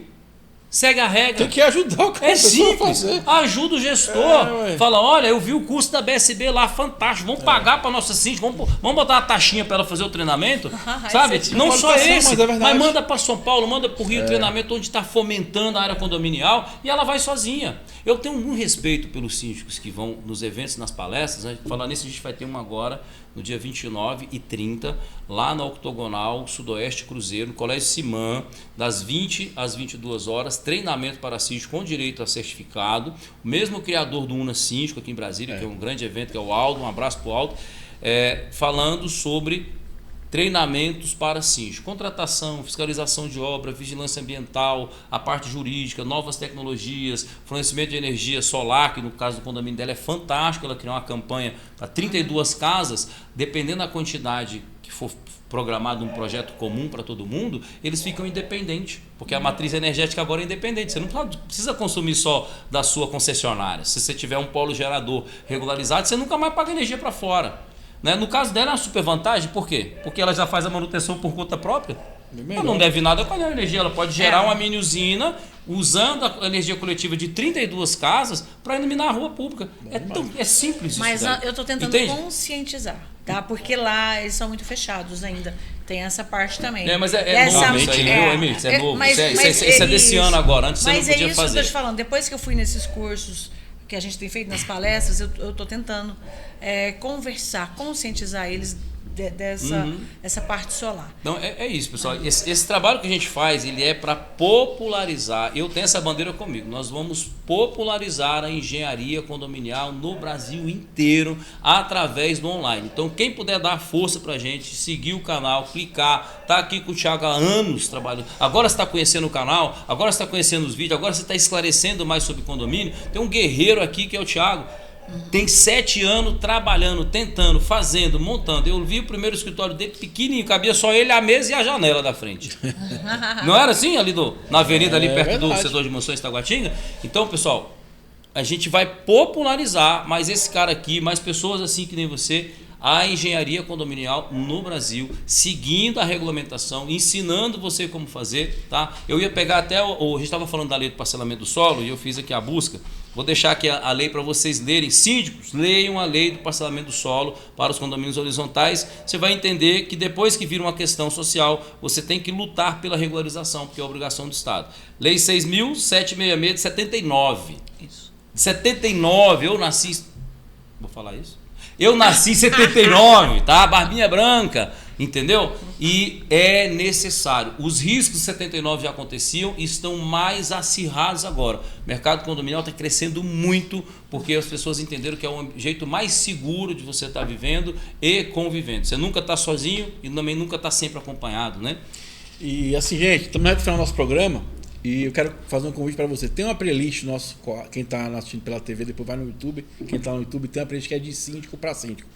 segue a regra. Tem que ajudar o cara. É simples. Ajuda o gestor. Fala, olha, eu vi o curso da BSB lá, fantástico. Vamos pagar para nossa síndica, vamos botar uma taxinha para ela fazer o treinamento. Sabe? Não só esse, mas manda para São Paulo, manda para o Rio treinamento onde está fomentando a área condominial e ela vai sozinha. Eu tenho um respeito pelos síndicos que vão nos eventos, nas palestras. Né? Falando nisso, a gente vai ter uma agora, no dia 29 e 30, lá na Octogonal Sudoeste Cruzeiro, no Colégio Simã, das 20 às 22 horas, treinamento para síndico com direito a certificado. O mesmo criador do Una Síndico aqui em Brasília, que é um grande evento, que é o Aldo, um abraço para o Aldo, falando sobre treinamentos para síndico, contratação, fiscalização de obra, vigilância ambiental, a parte jurídica, novas tecnologias, fornecimento de energia solar, que no caso do condomínio dela é fantástico, ela criou uma campanha para 32 casas, dependendo da quantidade que for programado um projeto comum para todo mundo, eles ficam independentes, porque a matriz energética agora é independente, você não precisa consumir só da sua concessionária, se você tiver um polo gerador regularizado, você nunca mais paga energia para fora. Né? No caso dela é uma super vantagem, por quê? Porque ela já faz a manutenção por conta própria. Ela não deve nada com a energia, ela pode gerar uma mini usina usando a energia coletiva de 32 casas para iluminar a rua pública. É simples isso. Mas daí. eu estou tentando conscientizar, tá? Porque lá eles são muito fechados ainda. Tem essa parte também. Mas é novo isso aí, viu, Emílio? Isso é novo. Isso é desse ano agora, antes você não podia fazer. Mas é isso que eu estou te falando. Depois que eu fui nesses cursos que a gente tem feito nas palestras, eu estou tentando conversar, conscientizar eles dessa parte solar. Então, é isso, pessoal. Esse trabalho que a gente faz, ele é para popularizar. Eu tenho essa bandeira comigo. Nós vamos popularizar a engenharia condominial no Brasil inteiro através do online. Então, quem puder dar força para a gente, seguir o canal, clicar, tá aqui com o Thiago há anos trabalhando. Agora você está conhecendo o canal, agora você está conhecendo os vídeos, agora você está esclarecendo mais sobre condomínio. Tem um guerreiro aqui que é o Thiago. Tem 7 anos trabalhando, tentando, fazendo, montando. Eu vi o primeiro escritório dele pequenininho, cabia só ele, a mesa e a janela da frente. Não era assim ali na avenida, ali perto do setor de mansões Taguatinga? Então, pessoal, a gente vai popularizar mais esse cara aqui, mais pessoas assim que nem você, a engenharia condominial no Brasil, seguindo a regulamentação, ensinando você como fazer, tá? Eu ia pegar até, a gente estava falando da lei do parcelamento do solo e eu fiz aqui a busca. Vou deixar aqui a lei para vocês lerem. Síndicos, leiam a lei do parcelamento do solo para os condomínios horizontais. Você vai entender que depois que vira uma questão social, você tem que lutar pela regularização, porque é obrigação do Estado. Lei 6.766 de 79. Isso. De 79, eu nasci... Vou falar isso? Eu nasci em 79, tá? Barbinha branca, entendeu? E é necessário. Os riscos de 79 já aconteciam e estão mais acirrados agora. O mercado condominial está crescendo muito porque as pessoas entenderam que é o jeito mais seguro de você estar vivendo e convivendo. Você nunca está sozinho e também nunca está sempre acompanhado, né? E assim, gente, estamos no final do nosso programa. E eu quero fazer um convite para você. Tem uma playlist nosso, quem está assistindo pela TV, depois vai no YouTube. Quem está no YouTube tem uma playlist que é de síndico para síndico.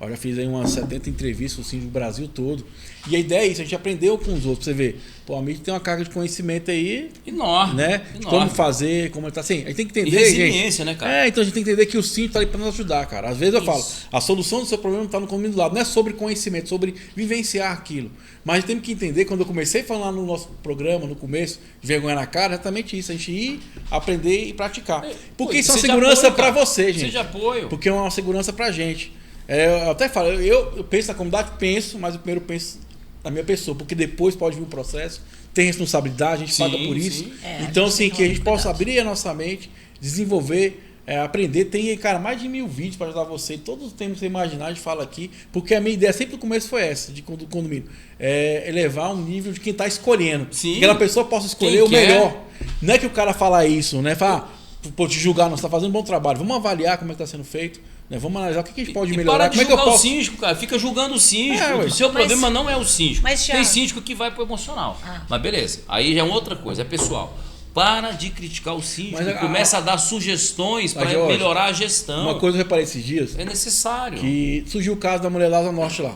Eu já fiz aí umas 70 entrevistas com o síndico do Brasil todo. E a ideia é isso, a gente aprendeu com os outros. Você vê, pô, a mídia tem uma carga de conhecimento aí. Enorme. Né? Enorme. Como fazer, como tá assim. A gente tem que entender. E resiliência, gente, né, cara? Então a gente tem que entender que o síndico está ali para nos ajudar, cara. Às vezes eu falo, a solução do seu problema está no condomínio do lado. Não é sobre conhecimento, sobre vivenciar aquilo. Mas a gente tem que entender, quando eu comecei a falar no nosso programa, no começo, de vergonha na cara, é exatamente isso. A gente ir, aprender e praticar. Porque isso é uma segurança para você, gente. Seja apoio. Porque é uma segurança para a gente. Eu até falo, eu penso na comunidade, mas eu primeiro penso na minha pessoa, porque depois pode vir um processo, tem responsabilidade, a gente paga por isso. Então, assim, que a gente possa abrir a nossa mente, desenvolver, aprender. Tem, cara, mais de 1000 vídeos para ajudar você. Todos os temas que você imaginar, a gente fala aqui, porque a minha ideia sempre no começo foi essa, do condomínio. Elevar um nível de quem está escolhendo. Sim. Que aquela pessoa possa escolher o melhor. Não é que o cara fala isso, né? Fala, pô, te julgar, não, você está fazendo um bom trabalho. Vamos avaliar como é que está sendo feito. Vamos analisar o que a gente pode melhorar. Para de julgar o síndico, cara. Fica julgando o síndico. O seu problema não é o síndico. Mas, tem síndico que vai pro emocional. Mas beleza. Aí já é outra coisa, é pessoal. Para de criticar o síndico Mas e começa a dar sugestões para melhorar a gestão. Uma coisa que eu reparei esses dias. É necessário. Que surgiu o caso da mulher lá do norte lá.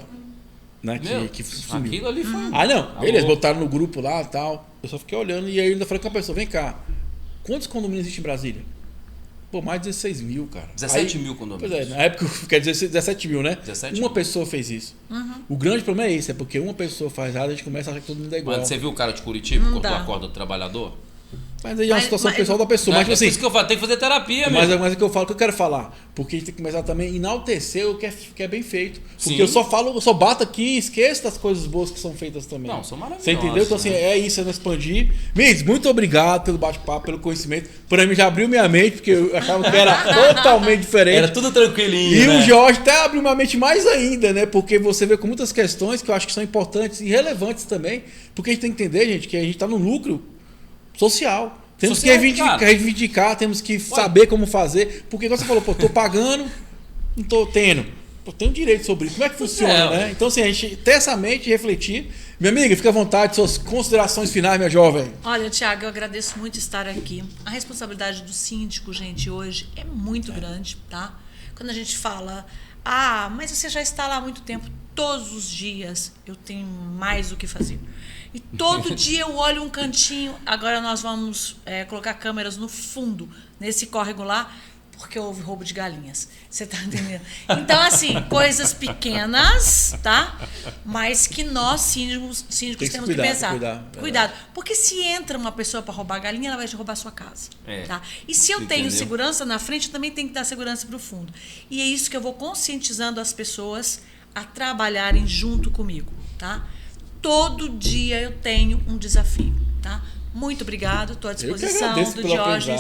Né? Meu, que sumiu. aquilo ali foi. Ah, não. Beleza, botaram no grupo lá e tal. Eu só fiquei olhando e aí eu ainda falei com a pessoa: vem cá, quantos condomínios existem em Brasília? Pô, mais de 16 mil, cara. 17 mil condomínios. Pois é, na época, quer dizer, 17 mil, né? 17 uma mil. pessoa fez isso. O grande problema é esse, é porque uma pessoa faz nada, a gente começa a achar que todo mundo é igual. Mano, você viu o cara de Curitiba que cortou a corda do trabalhador? Mas aí é uma situação pessoal da pessoa. Mas, é assim, por isso que eu falo, tem que fazer terapia mas mesmo. é o que eu falo, que eu quero falar. Porque a gente tem que começar também a enaltecer o que é bem feito. Porque Sim. eu só falo, eu só bato aqui e esqueço das coisas boas que são feitas também. Não, são maravilhosas. Você entendeu? Então, assim, né? é isso, é não expandir. Miss, muito obrigado pelo bate-papo, pelo conhecimento. Para mim já abriu minha mente, porque eu achava que era totalmente diferente. Era tudo tranquilinho, E né? o Jorge até abriu minha mente mais ainda, né? Porque você vê com muitas questões que eu acho que são importantes e relevantes também. Porque a gente tem que entender, gente, que a gente está no lucro social. Temos que reivindicar, temos que saber como fazer. Porque, como você falou, pô, tô pagando, não tô tendo. Pô, tenho direito sobre isso. Como é que funciona, né? Então, assim, a gente ter essa mente e refletir. Minha amiga, fica à vontade, suas considerações finais, minha jovem. Olha, Tiago, eu agradeço muito estar aqui. A responsabilidade do síndico, gente, hoje é muito grande, tá? Quando a gente fala, mas você já está lá há muito tempo, todos os dias eu tenho mais o que fazer. E todo dia eu olho um cantinho. Agora nós vamos colocar câmeras no fundo, nesse córrego lá, porque houve roubo de galinhas. Você tá entendendo? Então, assim, coisas pequenas, tá? Mas que nós, síndicos temos que pensar. Cuidado. Porque se entra uma pessoa para roubar a galinha, ela vai roubar a sua casa. Tá? E se eu tenho segurança na frente, eu também tenho que dar segurança para o fundo. E é isso que eu vou conscientizando as pessoas a trabalharem junto comigo, tá? Todo dia eu tenho um desafio, tá? Muito obrigado, estou à disposição do Jorge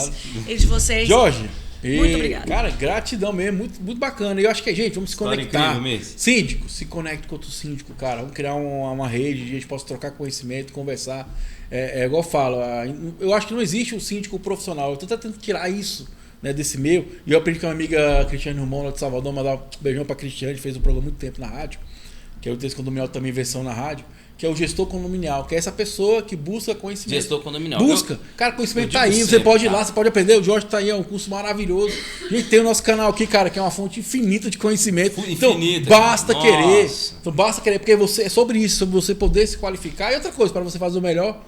e de vocês. Jorge, muito obrigado. Cara, gratidão mesmo, muito, muito bacana. E eu acho que, gente, vamos se conectar. Síndico, se conecte com outro síndico, cara. Vamos criar uma rede, a gente possa trocar conhecimento, conversar. É igual eu falo, eu acho que não existe um síndico profissional. Eu estou tentando tirar isso, né, desse meio. E eu aprendi com a minha amiga Cristiane Romão, lá de Salvador, mandar um beijão para Cristiane, fez um programa há muito tempo na rádio, que é o texto condominial também, versão na rádio. Que é o gestor condominial, que é essa pessoa que busca conhecimento. Gestor condominial. Cara, conhecimento tá aí, sempre, você pode ir lá, você pode aprender. O Jorge tá aí, é um curso maravilhoso. A gente tem o nosso canal aqui, cara, que é uma fonte infinita de conhecimento. Então, basta querer. Então, basta querer, porque é sobre isso, sobre você poder se qualificar. E outra coisa, para você fazer o melhor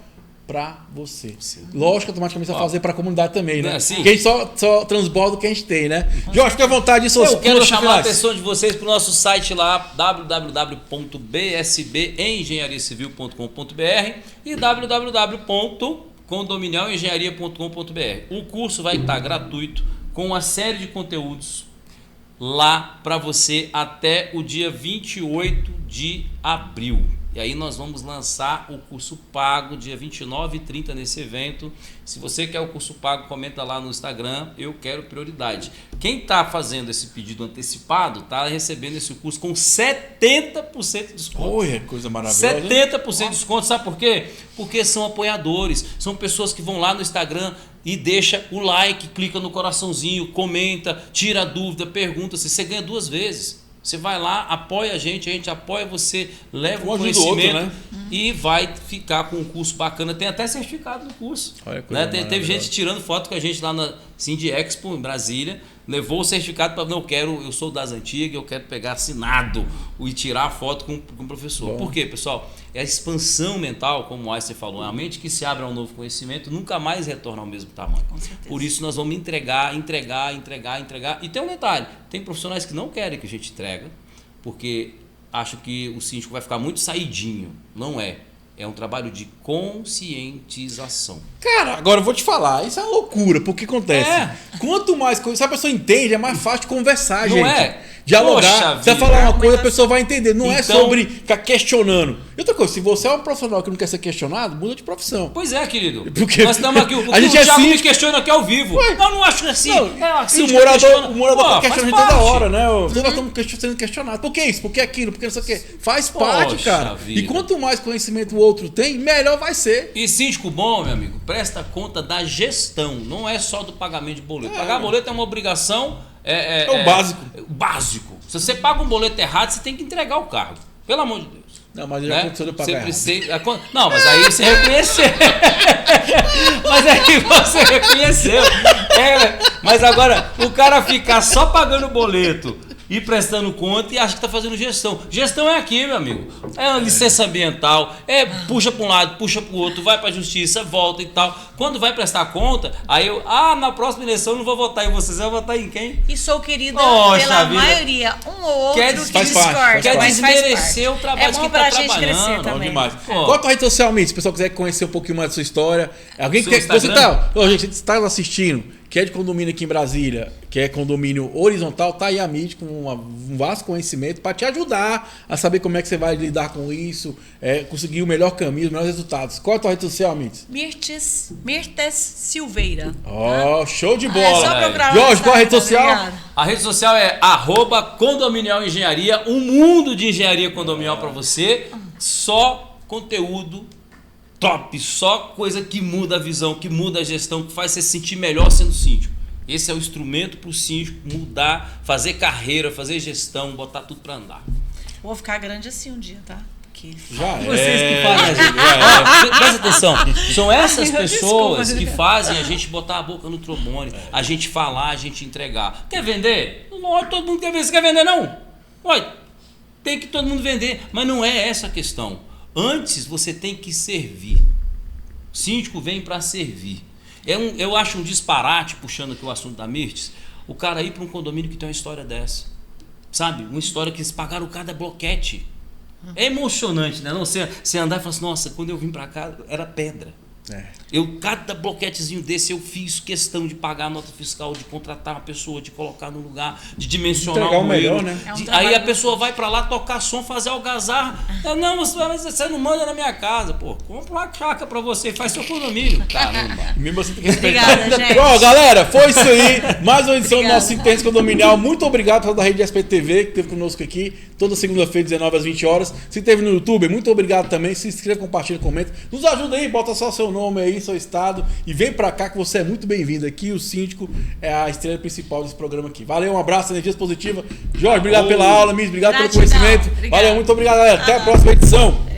para você. Lógico, automaticamente você vai fazer para a comunidade também, né? Assim, porque a gente só transborda o que a gente tem, né? Jorge, fica à vontade de seus. Eu quero chamar a atenção de vocês para o nosso site lá, www.bsbengenhariacivil.com.br e www.condominialengenharia.com.br. O curso vai estar gratuito com uma série de conteúdos lá para você até o dia 28 de abril. E aí nós vamos lançar o curso pago dia 29 e 30 nesse evento. Se você quer o curso pago, comenta lá no Instagram, eu quero prioridade. Quem está fazendo esse pedido antecipado está recebendo esse curso com 70% de desconto. Olha, coisa maravilhosa. 70% de desconto, sabe por quê? Porque são apoiadores, são pessoas que vão lá no Instagram e deixa o like, clica no coraçãozinho, comenta, tira a dúvida, pergunta, você ganha 2 vezes. Você vai lá, apoia a gente apoia você, leva o conhecimento outro, né? E vai ficar com um curso bacana. Tem até certificado no curso. Olha, né? Teve gente tirando foto com a gente lá na Cindy Expo em Brasília, levou o certificado para eu sou das antigas, eu quero pegar assinado e tirar a foto com o professor. Bom. Por quê, pessoal? É a expansão mental, como o Einstein falou, a mente que se abre a um novo conhecimento nunca mais retorna ao mesmo tamanho. Por isso nós vamos entregar. E tem um detalhe, tem profissionais que não querem que a gente entregue, porque acham que o síndico vai ficar muito saidinho. Não é. É um trabalho de conscientização. Cara, agora eu vou te falar, isso é uma loucura, porque acontece. Quanto mais coisa, se a pessoa entende, é mais fácil de conversar, gente. Não é? Dialogar. Você vai falar uma coisa, a pessoa vai entender. Não é sobre ficar questionando. E outra coisa, se você é um profissional que não quer ser questionado, muda de profissão. Pois é, querido. Porque nós estamos aqui. O gente Thiago me questiona aqui ao vivo. Eu não acho assim. Assim o morador questiona toda hora, né? Todos nós estamos sendo questionados. Por que isso? Por que aquilo? Por que não sei o quê? Faz parte, cara. Vida. E quanto mais conhecimento o outro tem, melhor vai ser. E síndico bom, meu amigo, presta conta da gestão. Não é só do pagamento de boleto. Pagar boleto é uma obrigação. É o básico. Básico. Se você paga um boleto errado, você tem que entregar o cargo. Pelo amor de Deus. Não, mas já aconteceu de eu pagar errado. Não, mas aí você reconheceu. Mas aí você reconheceu. Mas agora, o cara ficar só pagando boleto e prestando conta e acha que está fazendo gestão. Gestão é aqui, meu amigo. É uma licença ambiental, puxa para um lado, puxa para o outro, vai para a justiça, volta e tal. Quando vai prestar conta, aí na próxima eleição eu não vou votar em vocês, eu vou votar em quem? E sou querida pela maioria, um ou outro que discorda. Quer desmerecer o trabalho que está trabalhando. Bom demais. Qual a tua rede social, Mitch? Se o pessoal quiser conhecer um pouquinho mais da sua história. Alguém que você está assistindo, que é de condomínio aqui em Brasília, que é condomínio horizontal, tá aí a Mitch com um vasto conhecimento para te ajudar a saber como é que você vai lidar com isso, conseguir o melhor caminho, os melhores resultados. Qual é a tua rede social, Mitch? Mirtes Silveira. Show de bola. É só procurar Jorge, qual a rede social? Obrigada. A rede social é @condominial engenharia, um mundo de engenharia condominial para você, só conteúdo top, só coisa que muda a visão, que muda a gestão, que faz você se sentir melhor sendo síndico. Esse é o instrumento para o síndico mudar, fazer carreira, fazer gestão, botar tudo para andar. Vou ficar grande assim um dia, tá? Vocês que fazem a gente. Presta atenção. São essas pessoas que fazem a gente botar a boca no trombone, a gente falar, a gente entregar. Quer vender? Não, todo mundo quer vender. Você quer vender, não? Tem que todo mundo vender. Mas não é essa a questão. Antes você tem que servir. O síndico vem para servir. Eu acho um disparate, puxando aqui o assunto da Mirtes, o cara ir para um condomínio que tem uma história dessa. Sabe? Uma história que eles pagaram cada bloquete. É emocionante, né? Não, você andar e falar assim, nossa, quando eu vim para cá era pedra. Cada bloquetezinho desse eu fiz questão de pagar a nota fiscal, de contratar uma pessoa, de colocar no lugar, de dimensionar o melhor, né? Aí a pessoa vai pra lá tocar som, fazer algazarra. Não, você não manda na minha casa. Pô, compra uma chácara pra você, faz seu condomínio. Caramba. Mesmo assim tem que respeitar. Obrigada, gente. Galera, foi isso aí. Mais uma edição do nosso Intenso Condominial. Muito obrigado pela da Rede SPTV que esteve conosco aqui. Toda segunda-feira, 19 às 20 horas. Se esteve no YouTube, muito obrigado também. Se inscreva, compartilha, comenta. Nos ajuda aí, bota só seu nome aí, seu estado. E vem pra cá que você é muito bem-vindo aqui. O síndico é a estrela principal desse programa aqui. Valeu, um abraço, energias positivas. Jorge, obrigado pela aula. Miss, obrigado pelo conhecimento. Obrigado. Valeu, muito obrigado, galera. Até a próxima edição.